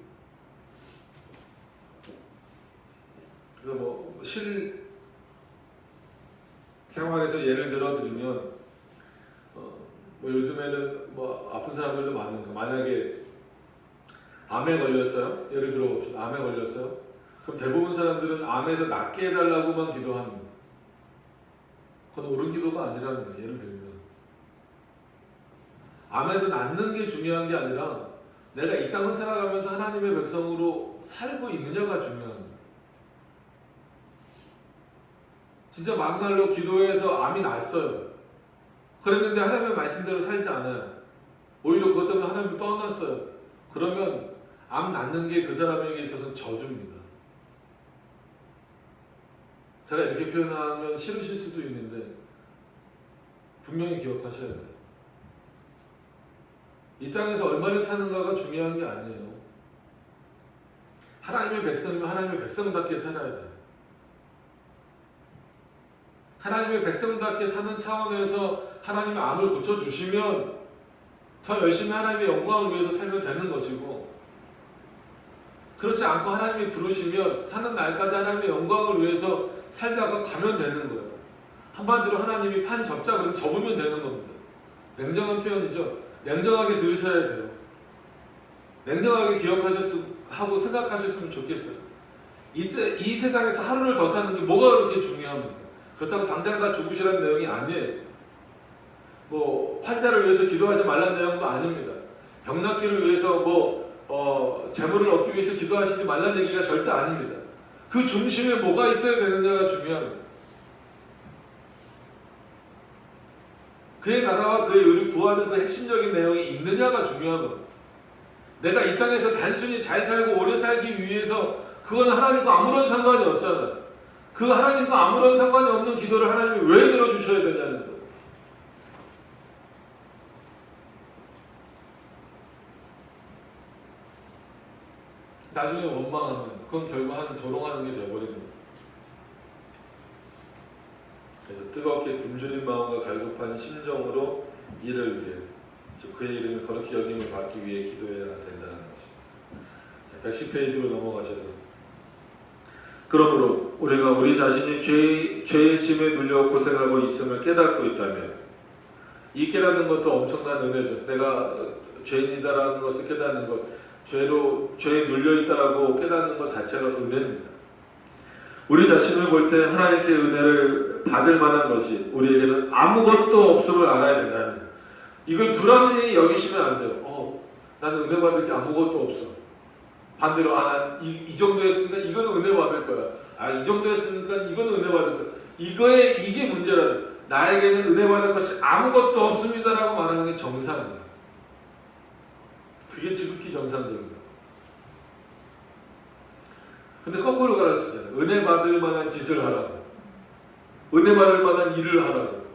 그래서 뭐 실생활에서 예를 들어드리면 뭐 요즘에는 뭐 아픈 사람들도 많으니까 만약에 암에 걸렸어요. 예를 들어 봅시다. 암에 걸렸어요. 그럼 대부분 사람들은 암에서 낫게 해달라고만 기도합니다. 그건 옳은 기도가 아니라는 거예요. 예를 들면 암에서 낫는 게 중요한 게 아니라 내가 이 땅을 살아가면서 하나님의 백성으로 살고 있느냐가 중요합니다. 진짜 막말로 기도해서 암이 났어요. 그랬는데 하나님의 말씀대로 살지 않아요. 오히려 그것 때문에 하나님을 떠났어요. 그러면 암 낫는 게 그 사람에게 있어서는 저주입니다. 제가 이렇게 표현하면 싫으실 수도 있는데 분명히 기억하셔야 돼요. 이 땅에서 얼마를 사는가가 중요한 게 아니에요. 하나님의 백성이면 하나님의 백성답게 살아야 돼요. 하나님의 백성답게 사는 차원에서 하나님의 암을 고쳐주시면 더 열심히 하나님의 영광을 위해서 살면 되는 것이고, 그렇지 않고 하나님이 부르시면 사는 날까지 하나님의 영광을 위해서 살다가 가면 되는 거예요. 한마디로 하나님이 판 접자 그러면 접으면 되는 겁니다. 냉정한 표현이죠. 냉정하게 들으셔야 돼요. 냉정하게 기억하고 생각하셨으면 좋겠어요. 이 세상에서 하루를 더 사는 게 뭐가 그렇게 중요합니까? 그렇다고 당장 다 죽으시라는 내용이 아니에요. 뭐 환자를 위해서 기도하지 말라는 내용도 아닙니다. 병 낫기를 위해서 재물을 얻기 위해서 기도하시지 말라는 얘기가 절대 아닙니다. 그 중심에 뭐가 있어야 되느냐가 중요합니다. 그의 나라와 그의 의를 구하는 그 핵심적인 내용이 있느냐가 중요한 겁니다. 내가 이 땅에서 단순히 잘 살고 오래 살기 위해서 그건 하나님과 아무런 상관이 없잖아요. 그 하나님과 아무런 상관이 없는 기도를 하나님이 왜 들어주셔야 되냐는 거예요. 나중에 원망하면 그건 결국 한 조롱하는 게 되어버리는 거예요. 그래서 뜨겁게 굶주린 마음과 갈급한 심정으로 이를 위해, 즉 그의 이름이 거룩히 여김을 받기 위해 기도해야 된다는 것입니다. 110페이지로 넘어가셔서, 그러므로 우리가 우리 자신이 죄의 짐에 눌려 고생하고 있음을 깨닫고 있다면, 이 깨닫는 것도 엄청난 은혜죠. 내가 죄인이다라는 것을 깨닫는 것, 죄에 눌려있다라고 깨닫는 것 자체가 은혜입니다. 우리 자신을 볼 때 하나님께 은혜를 받을 만한 것이 우리에게는 아무것도 없음을 알아야 된다는 거예요. 이걸 불안히 여기시면 안 돼요. 나는 은혜 받을 게 아무것도 없어. 반대로 난 이 정도 했으니까 이거는 은혜 받을 거야. 이 정도 했으니까 이거는 은혜 받을 거야. 이게 문제라는, 나에게는 은혜 받을 것이 아무것도 없습니다라고 말하는 게 정상이에요. 그게 지극히 정상적이에요. 근데 거꾸로 가르치잖아요. 은혜 받을 만한 짓을 하라고. 은혜 받을 만한 일을 하라고.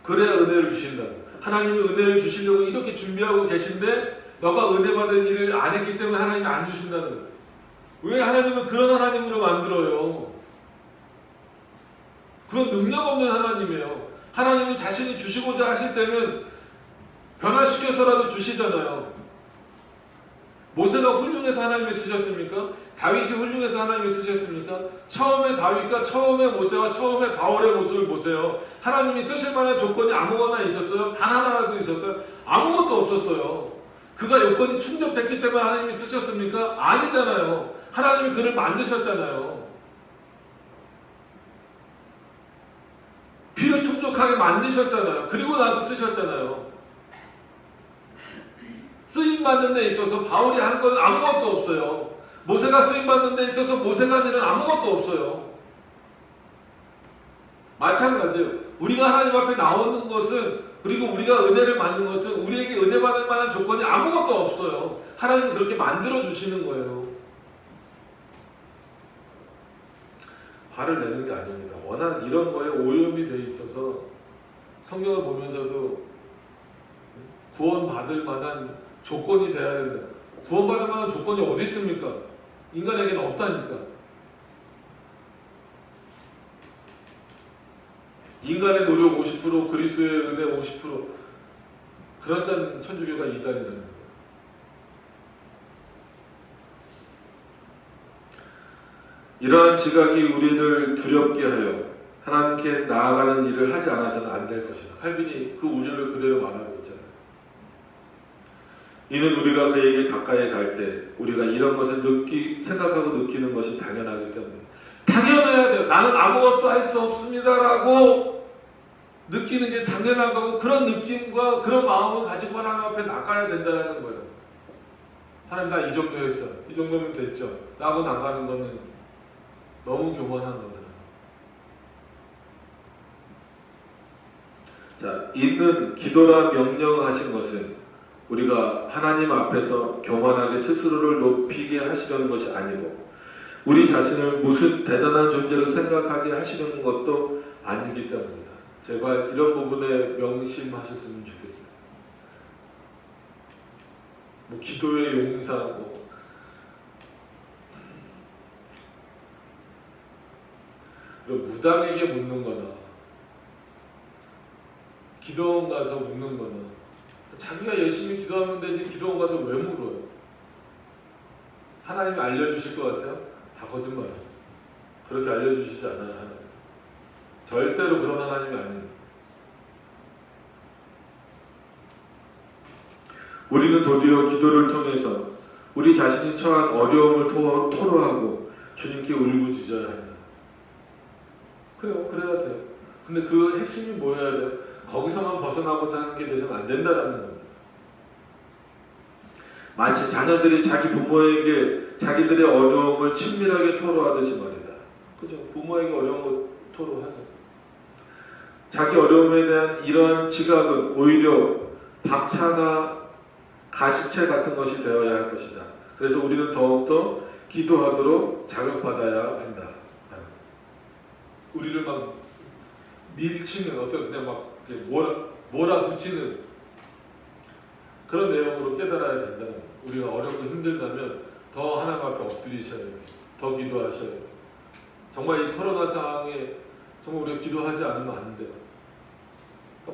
그래야 은혜를 주신다고. 하나님이 은혜를 주시려고 이렇게 준비하고 계신데 너가 은혜 받을 일을 안 했기 때문에 하나님이 안 주신다는 거예요. 왜 하나님은 그런 하나님으로 만들어요? 그건 능력 없는 하나님이에요. 하나님은 자신이 주시고자 하실 때는 변화시켜서라도 주시잖아요. 모세가 훌륭해서 하나님이 쓰셨습니까? 다윗이 훌륭해서 하나님이 쓰셨습니까? 처음에 다윗과 처음에 모세와 처음에 바울의 모습을 보세요. 하나님이 쓰실 만한 조건이 아무거나 있었어요? 단 하나라도 있었어요? 아무것도 없었어요. 그가 요건이 충족됐기 때문에 하나님이 쓰셨습니까? 아니잖아요. 하나님이 그를 만드셨잖아요. 필요 충족하게 만드셨잖아요. 그리고 나서 쓰셨잖아요. 쓰임받는 데 있어서 바울이 한 건 아무것도 없어요. 모세가 쓰임받는 데 있어서 모세가 한 일은 아무것도 없어요. 마찬가지예요. 우리가 하나님 앞에 나오는 것은, 그리고 우리가 은혜를 받는 것은 우리에게 은혜 받을 만한 조건이 아무것도 없어요. 하나님은 그렇게 만들어 주시는 거예요. 화를 내는 게 아닙니다. 워낙 이런 거에 오염이 돼 있어서 성경을 보면서도 구원받을 만한 조건이 돼야 된다. 구원받을 만한 조건이 어디 있습니까? 인간에게는 없다니까. 인간의 노력 50%, 그리스도의 은혜 50%. 그러니까 천주교가 이단이라는 거예요. 이러한 지각이 우리를 두렵게 하여 하나님께 나아가는 일을 하지 않아서는 안 될 것이다. 칼빈이 그 우려를 그대로 말하고 있잖아요. 이는 우리가 그에게 가까이 갈 때 우리가 이런 것을 생각하고 느끼는 것이 당연하기 때문에, 당연해야 돼요. 나는 아무것도 할 수 없습니다라고 느끼는 게 당연한 거고, 그런 느낌과 그런 마음을 가지고 하나님 앞에 나가야 된다는 거예요. 하나님 나 이 정도 했어. 이 정도면 됐죠. 라고 나가는 거는 너무 교만한 거잖아요. 자, 이는 기도라 명령하신 것은 우리가 하나님 앞에서 교만하게 스스로를 높이게 하시려는 것이 아니고, 우리 자신을 무슨 대단한 존재로 생각하게 하시는 것도 아니기 때문입니다. 제발 이런 부분에 명심하셨으면 좋겠어요. 뭐 기도의 용사, 무당에게 묻는 거나 기도원 가서 묻는 거나, 자기가 열심히 기도하면 되지 기도원 가서 왜 물어요? 하나님이 알려주실 것 같아요? 다 거짓말이에요. 그렇게 알려주시지 않아요. 하나님. 절대로 그런 하나님이 아니에요. 우리는 도리어 기도를 통해서 우리 자신이 처한 어려움을 토로하고 주님께 울부짖어야 합니다. 그래요. 그래야 돼요. 근데 그 핵심이 뭐여야 돼요? 거기서만 벗어나고자 하는 게 돼서는 안 된다는 겁니다. 마치 자녀들이 자기 부모에게 자기들의 어려움을 친밀하게 토로하듯이 말이다. 그죠? 부모에게 어려운 거 토로하죠. 자기 어려움에 대한 이러한 지각은 오히려 박차나 가시체 같은 것이 되어야 할 것이다. 그래서 우리는 더욱더 기도하도록 자극받아야 한다. 우리를 막 밀치는 어떤 그냥 막 몰아붙이는 그런 내용으로 깨달아야 된다는 거예요. 우리가 어렵고 힘들다면 더 하나님 앞에 엎드리셔야 돼요. 더 기도하셔야 돼요. 정말 이 코로나 상황에 정말 우리가 기도하지 않으면 안 돼요.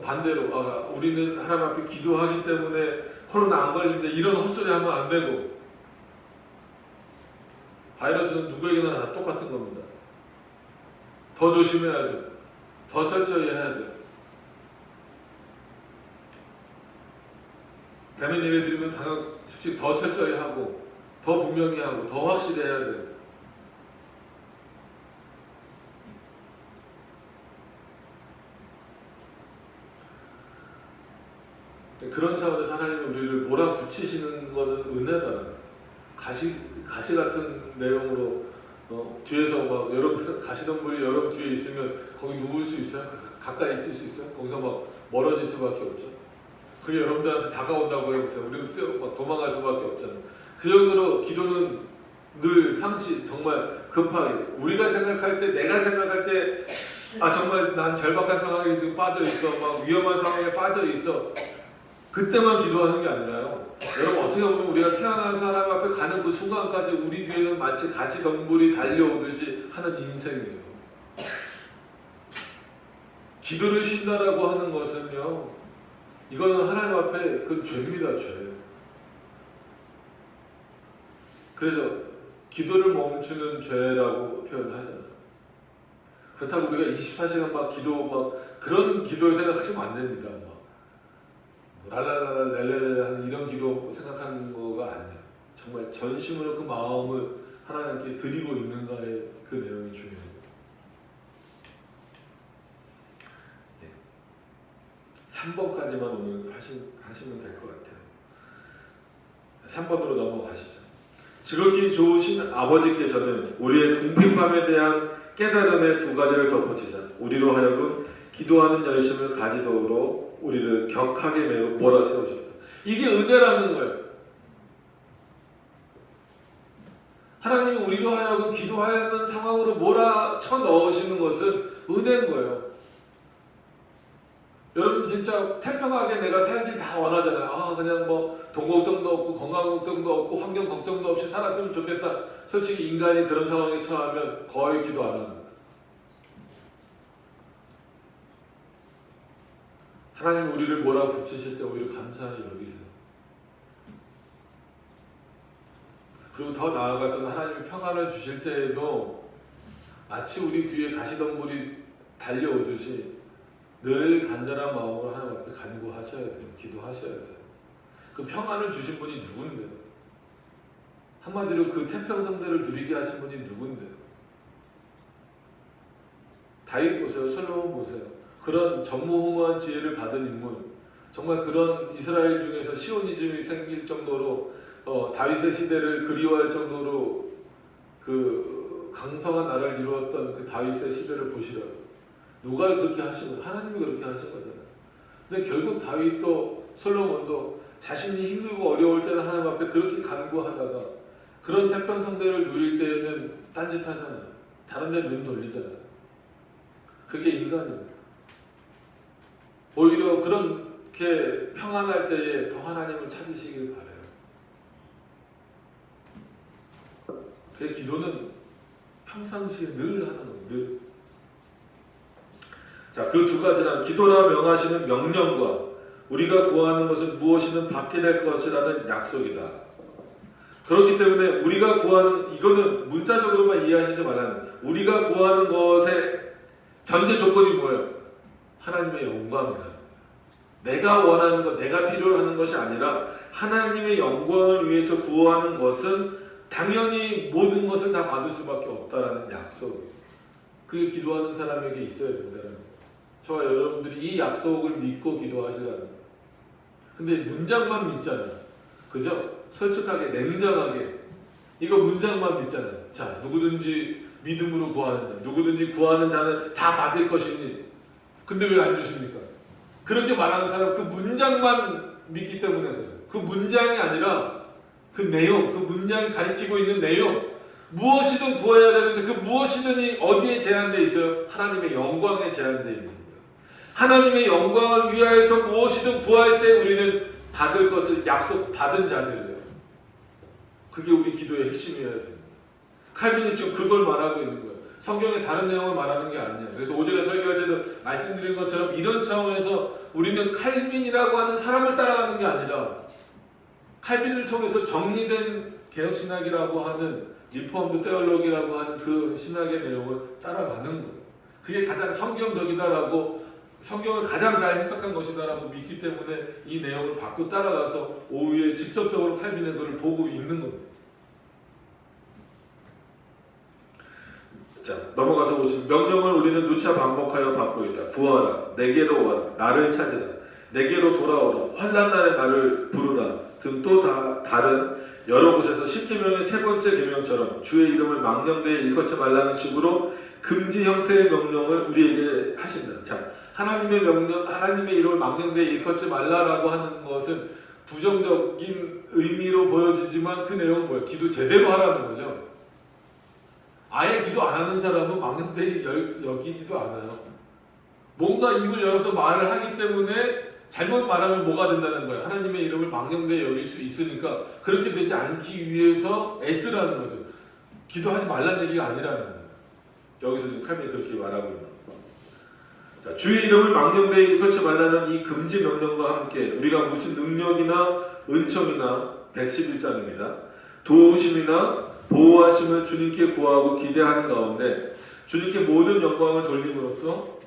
반대로 우리는 하나님 앞에 기도하기 때문에 코로나 안 걸리는데 이런 헛소리 하면 안 되고, 바이러스는 누구에게나 다 똑같은 겁니다. 더 조심해야죠. 더 철저히 해야죠. 되는 예배드리면 방역 수칙 더 철저히 하고, 더 분명히 하고, 더 확실히 해야 돼요. 그런 차원에서 하나님이 우리를 몰아붙이시는 것은 은혜다. 가시 같은 내용으로 뒤에서 막 여러분 가시덤불이 여러분 뒤에 있으면 거기 누울 수 있어요? 가까이 있을 수 있어요? 거기서 막 멀어질 수밖에 없죠. 그게 여러분들한테 다가온다고 해보세요. 우리도 막 도망갈 수밖에 없잖아요. 그 정도로 기도는 늘 상시 정말 급하게 우리가 생각할 때, 내가 생각할 때 정말 난 절박한 상황에 지금 빠져 있어, 막 위험한 상황에 빠져 있어, 그때만 기도하는 게 아니라요. 여러분 어떻게 보면 우리가 태어나서 하나님 앞에 가는 그 순간까지 우리 뒤에는 마치 가시덤불이 달려오듯이 하는 인생이에요. 기도를 쉰다라고 하는 것은요, 이거는 하나님 앞에 그 죄입니다, 죄. 그래서 기도를 멈추는 죄라고 표현하잖아요. 그렇다고 우리가 24시간 막 기도 막 그런 기도를 생각하시면 안 됩니다. 랄랄랄라 렐렐렐 하는 이런 기도 생각하는 거가 아니야. 정말 전심으로 그 마음을 하나님께 드리고 있는가의 그 내용이 중요해요. 3번까지만 오늘 하시면 될 것 같아요. 3번으로 넘어가시죠. 지극히 좋으신 아버지께서는 우리의 궁핍함에 대한 깨달음의 두 가지를 덧붙이자 우리로 하여금 기도하는 열심을 가지도록 우리를 격하게 매우 몰아세우셨다. 이게 은혜라는 거예요. 하나님이 우리로 하여금 기도하는 상황으로 몰아쳐 넣으시는 것은 은혜인 거예요. 여러분 진짜 태평하게 내가 살길 다 원하잖아요. 그냥 뭐 돈 걱정도 없고 건강 걱정도 없고 환경 걱정도 없이 살았으면 좋겠다. 솔직히 인간이 그런 상황에 처하면 거의 기도 안 합니다. 하나님 우리를 몰아붙이실 때 오히려 감사히 여기세요. 그리고 더 나아가서는 하나님이 평안을 주실 때에도 마치 우리 뒤에 가시덤불이 달려오듯이 늘 간절한 마음으로 하나님 앞에 간구하셔야 돼요. 기도하셔야 돼요. 그 평안을 주신 분이 누군데요? 한마디로 그 태평성대를 누리게 하신 분이 누군데요? 다윗 보세요. 솔로몬 보세요. 그런 전무후무한 지혜를 받은 인물, 정말 그런 이스라엘 중에서 시오니즘이 생길 정도로 다윗의 시대를 그리워할 정도로 그 강성한 나라를 이루었던 그 다윗의 시대를 보시라고. 누가 그렇게 하신 거예요? 하나님이 그렇게 하신 거잖아요. 근데 결국 다윗도 솔로몬도 자신이 힘들고 어려울 때는 하나님 앞에 그렇게 간구하다가 그런 태평성대를 누릴 때에는 딴짓하잖아요. 다른 데 눈 돌리잖아요. 그게 인간입니다. 오히려 그렇게 평안할 때에 더 하나님을 찾으시길 바라요. 그 기도는 평상시에 늘 하는 겁니다. 늘. 자, 그 두 가지란 기도라 명하시는 명령과 우리가 구하는 것은 무엇이든 받게 될 것이라는 약속이다. 그렇기 때문에 우리가 구하는, 이거는 문자적으로만 이해하시지 말라는, 우리가 구하는 것의 전제 조건이 뭐예요? 하나님의 영광이다. 내가 원하는 것, 내가 필요로 하는 것이 아니라 하나님의 영광을 위해서 구하는 것은 당연히 모든 것을 다 받을 수밖에 없다라는 약속이에요. 그게 기도하는 사람에게 있어야 된다는 거예요. 저와 여러분들이 이 약속을 믿고 기도하시라는 거예요. 근데 문장만 믿잖아요. 그죠? 솔직하게, 냉정하게. 이거 문장만 믿잖아요. 자, 누구든지 믿음으로 구하는 자, 누구든지 구하는 자는 다 받을 것이니. 근데 왜 안 주십니까? 그렇게 말하는 사람 그 문장만 믿기 때문에 그래요. 그 문장이 아니라 그 내용, 그 문장이 가리키고 있는 내용, 무엇이든 구해야 되는데 그 무엇이든이 어디에 제한되어 있어요? 하나님의 영광에 제한되어 있는 거예요. 하나님의 영광을 위하여서 무엇이든 구할 때 우리는 받을 것을 약속받은 자들이에요. 그게 우리 기도의 핵심이어야 됩니다. 칼빈이 지금 그걸 말하고 있는 거예요. 성경의 다른 내용을 말하는 게 아니에요. 그래서 5절에 설교할 때도 말씀드린 것처럼 이런 차원에서 우리는 칼빈이라고 하는 사람을 따라가는 게 아니라 칼빈을 통해서 정리된 개혁신학이라고 하는 리포먼드 테올로기라고 하는 그 신학의 내용을 따라가는 거예요. 그게 가장 성경적이다라고 성경을 가장 잘 해석한 것이다라고 믿기 때문에 이 내용을 받고 따라가서 오후에 직접적으로 칼빈의 글을 보고 읽는 겁니다. 자, 넘어가서 보시면 명령을 우리는 누차 반복하여 받고 있다. 구하라, 내게로 와라, 나를 찾으라, 내게로 돌아오라, 환난 날에 나를 부르라 등 또 다른 여러 곳에서 십계명의 세 번째 계명처럼 주의 이름을 망령되이 일컫지 말라는 식으로 금지 형태의 명령을 우리에게 하신다. 자, 하나님의 명령, 하나님의 이름을 망령되이 일컫지 말라라고 하는 것은 부정적인 의미로 보여지지만 그 내용은 뭐예요? 기도 제대로 하라는 거죠. 아예 기도 안 하는 사람은 망령되이 여기지도 않아요. 뭔가 입을 열어서 말을 하기 때문에 잘못 말하면 뭐가 된다는 거예요? 하나님의 이름을 망령되이 여길 수 있으니까 그렇게 되지 않기 위해서 애쓰라는 거죠. 기도하지 말라는 얘기가 아니라는 거예요. 여기서 지금 칼빈이 그렇게 말하고 있는 거예요. 자, 주의 이름을 망령되이 일컫지 말라는 이 금지 명령과 함께 우리가 무슨 능력이나 은총이나 111장입니다. 도우심이나 보호하심을 주님께 구하고 기대하는 가운데 주님께 모든 영광을 돌림으로써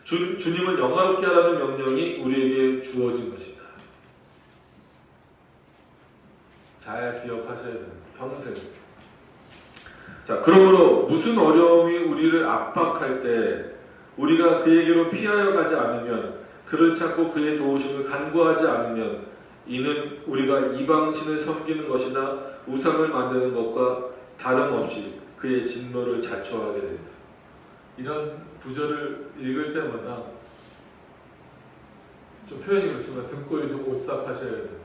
주님을 영화롭게 하라는 명령이 우리에게 주어진 것이다. 잘 기억하셔야 됩니다. 평생. 자, 그러므로 무슨 어려움이 우리를 압박할 때 우리가 그에게로 피하여 가지 않으면, 그를 찾고 그의 도우심을 간구하지 않으면 이는 우리가 이방신을 섬기는 것이나 우상을 만드는 것과 다름없이 그의 진노를 자초하게 된다. 이런 구절을 읽을 때마다 좀 표현이 그렇지만 등골이 좀 오싹하셔야 돼요.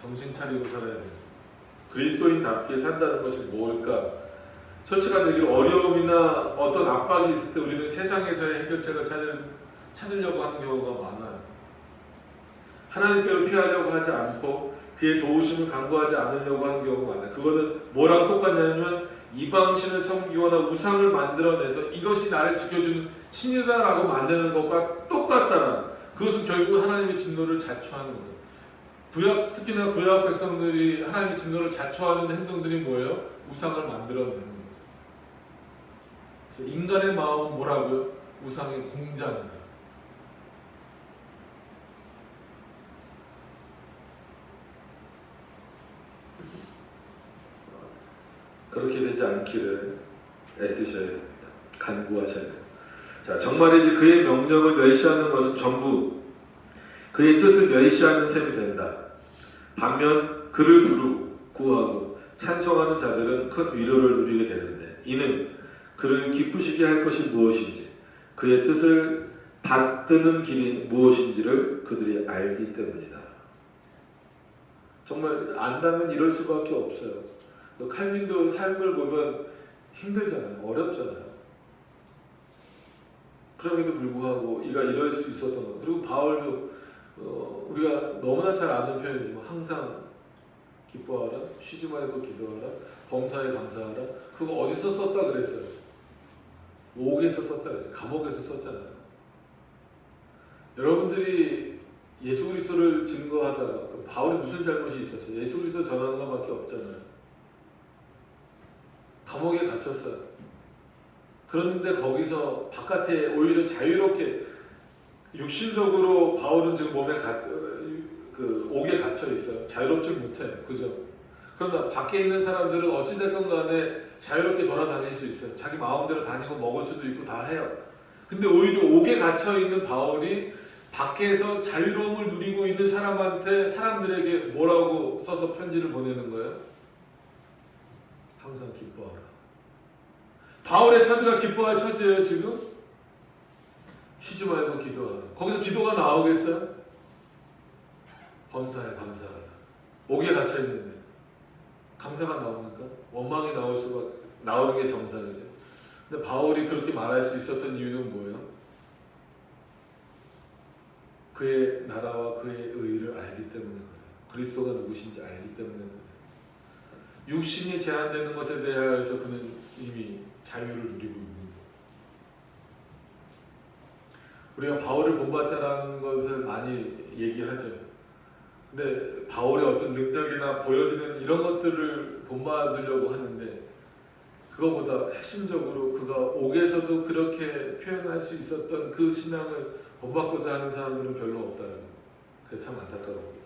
정신 차리고 살아야 돼요. 그리스도인답게 산다는 것이 뭘까? 솔직한 얘기로 어려움이나 어떤 압박이 있을 때 우리는 세상에서의 해결책을 찾으려고 하는 경우가 많아요. 하나님께로 피하려고 하지 않고 그의 도우심을 간구하지 않으려고 하는 경우가 많아요. 그거는 뭐랑 똑같냐면 이방신을 섬기거나 우상을 만들어내서 이것이 나를 지켜주는 신이다라고 만드는 것과 똑같다는, 그것은 결국 하나님의 진노를 자초하는 거예요. 특히나 구약 백성들이 하나님의 진노를 자초하는 행동들이 뭐예요? 우상을 만들어내는 거예요. 그래서 인간의 마음은 뭐라고요? 우상의 공장이다. 그렇게 되지 않기를 애쓰셔야 됩니다. 간구하셔야 됩니다. 자, 정말이지 그의 명령을 멸시하는 것은 전부 그의 뜻을 멸시하는 셈이 된다. 반면 그를 부르고 구하고 찬송하는 자들은 큰 위로를 누리게 되는데, 이는 그를 기쁘시게 할 것이 무엇인지, 그의 뜻을 받드는 길이 무엇인지를 그들이 알기 때문이다. 정말 안다면 이럴 수밖에 없어요. 칼빈도 삶을 보면 힘들잖아요. 어렵잖아요. 그럼에도 불구하고 이가 이럴 수 있었던 것. 그리고 바울도 우리가 너무나 잘 아는 표현이지만 항상 기뻐하라, 쉬지 말고 기도하라, 범사에 감사하라. 그거 어디서 썼다 그랬어요? 옥에서 썼다 그랬어요. 감옥에서 썼잖아요. 여러분들이 예수 그리스도를 증거하다가 바울이 무슨 잘못이 있었어요? 예수 그리스도 전하는 것밖에 없잖아요. 감옥에 갇혔어요. 그런데 거기서 바깥에 오히려 자유롭게, 육신적으로 바울은 지금 몸에 옥에 갇혀 있어요. 자유롭지 못해요. 그죠? 그러나 밖에 있는 사람들은 어찌됐건 간에 자유롭게 돌아다닐 수 있어요. 자기 마음대로 다니고 먹을 수도 있고 다 해요. 근데 오히려 옥에 갇혀 있는 바울이 밖에서 자유로움을 누리고 있는 사람들에게 뭐라고 써서 편지를 보내는 거예요? 항상 기뻐하라. 바울의 처지가 기뻐할 처지예요, 지금? 쉬지 말고 기도하라. 거기서 기도가 나오겠어요? 범사에 감사하라. 옥에 갇혀 있는데. 감사가 나옵니까? 원망이 나오는 게 정상이죠. 근데 바울이 그렇게 말할 수 있었던 이유는 뭐예요? 그의 나라와 그의 의를 알기 때문에 그래요. 그리스도가 누구신지 알기 때문에 그래요. 육신이 제한되는 것에 대하여서 그는 이미 자유를 누리고 있는 거예요. 우리가 바울을 본받자라는 것을 많이 얘기하죠. 근데 바울의 어떤 능력이나 보여지는 이런 것들을 본받으려고 하는데 그거보다 핵심적으로 그가 옥에서도 그렇게 표현할 수 있었던 그 신앙을 본받고자 하는 사람들은 별로 없다는 거예요. 그게 참 안타까운 거죠.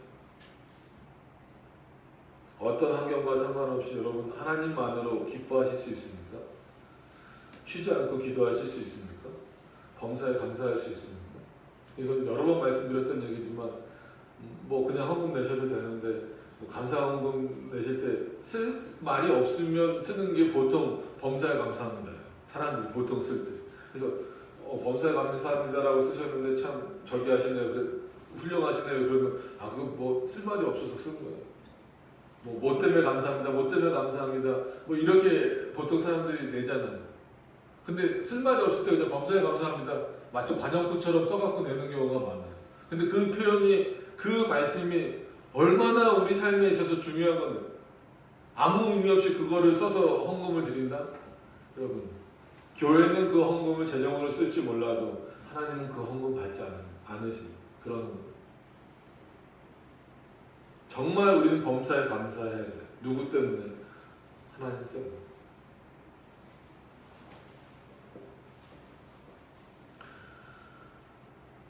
어떤 환경과 상관없이 여러분 하나님만으로 기뻐하실 수 있습니까? 쉬지 않고 기도하실 수 있습니까? 범사에 감사할 수 있습니까? 이건 여러 번 말씀드렸던 얘기지만 뭐 그냥 헌금 내셔도 되는데 뭐 감사 헌금 내실 때 쓸 말이 없으면 쓰는 게 보통 범사에 감사합니다. 사람들이 보통 쓸 때. 그래서 범사에 감사합니다라고 쓰셨는데 참 절개하시네요. 훌륭하시네요. 그러면 그거 뭐 쓸 말이 없어서 쓴 거예요. 뭐 때문에 감사합니다. 뭐 때문에 감사합니다. 뭐 이렇게 보통 사람들이 내잖아요. 근데 쓸 말이 없을 때 그냥 범사에 감사합니다. 마치 관용구처럼 써갖고 내는 경우가 많아요. 근데 그 표현이 그 말씀이 얼마나 우리 삶에 있어서 중요한 건데 아무 의미 없이 그거를 써서 헌금을 드린다? 여러분 교회는 그 헌금을 재정으로 쓸지 몰라도 하나님은 그 헌금 받지 않으시 그런 헌금. 정말 우리는 범사에 감사해야 돼. 누구 때문에? 하나님 때문에.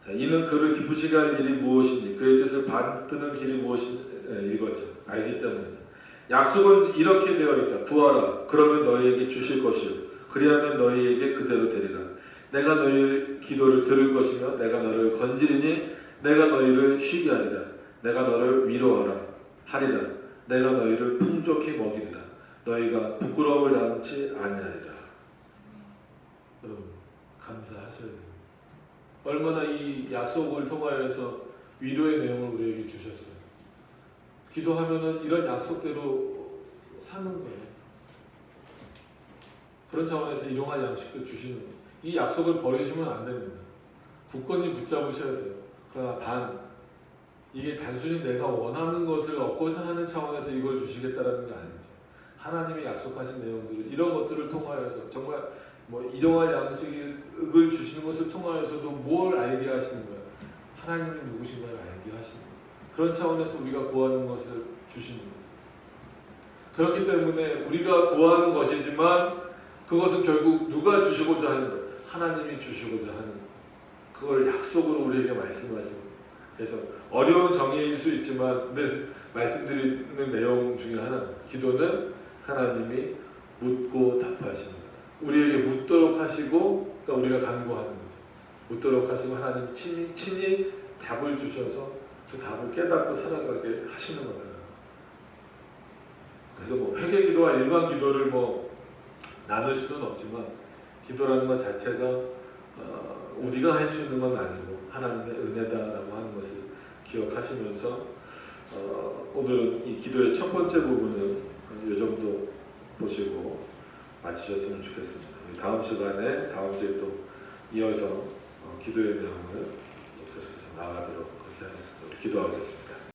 자, 이는 그를 기쁘시게 할 일이 무엇이니 그의 뜻을 받드는 길이 무엇인지 읽었죠. 알기 때문에. 약속은 이렇게 되어 있다. 구하라. 그러면 너희에게 주실 것이요. 그리하면 너희에게 그대로 되리라. 내가 너희 기도를 들을 것이며 내가 너를 건지리니 내가 너희를 쉬게 하리라. 내가 너를 위로하리라. 내가 너희를 풍족히 먹이리라. 너희가 부끄러움을 당치 아니하리라. 여러분 감사하셔야 돼요. 얼마나 이 약속을 통하여서 위로의 내용을 우리에게 주셨어요. 기도하면은 이런 약속대로 사는 거예요. 그런 차원에서 일용할 양식도 주시는 거예요. 이 약속을 버리시면 안 됩니다. 굳건히 붙잡으셔야 돼요. 그러나 이게 단순히 내가 원하는 것을 얻고자 하는 차원에서 이걸 주시겠다라는 게 아니죠. 하나님이 약속하신 내용들을 이런 것들을 통하여서 정말 뭐 일용할 양식을 주시는 것을 통하여서도 뭘 알게 하시는 거예요? 하나님이 누구신가를 알게 하시는 거예요. 그런 차원에서 우리가 구하는 것을 주시는 거예요. 그렇기 때문에 우리가 구하는 것이지만 그것은 결국 누가 주시고자 하는 거예요? 하나님이 주시고자 하는 거예요. 그걸 약속으로 우리에게 말씀하시는 거예요. 그래서 어려운 정의일 수 있지만 늘 말씀드리는 내용 중에 하나는 기도는 하나님이 묻고 답하시는 거예요. 우리에게 묻도록 하시고 그러니까 우리가 간구하는 거죠. 묻도록 하시고 하나님 친히 답을 주셔서 그 답을 깨닫고 살아가게 하시는 거예요. 그래서 뭐 회개기도와 일반 기도를 뭐 나눌 수는 없지만 기도라는 것 자체가 우리가 할 수 있는 건 아니고 하나님의 은혜다라고 하는 것을 기억하시면서 오늘은 이 기도의 첫 번째 부분은 이 정도 보시고 마치셨으면 좋겠습니다. 다음 시간에 다음 주에 또 이어서 기도의 내용을 계속해서 나가도록 그렇게 하겠습니다. 우리 기도하겠습니다.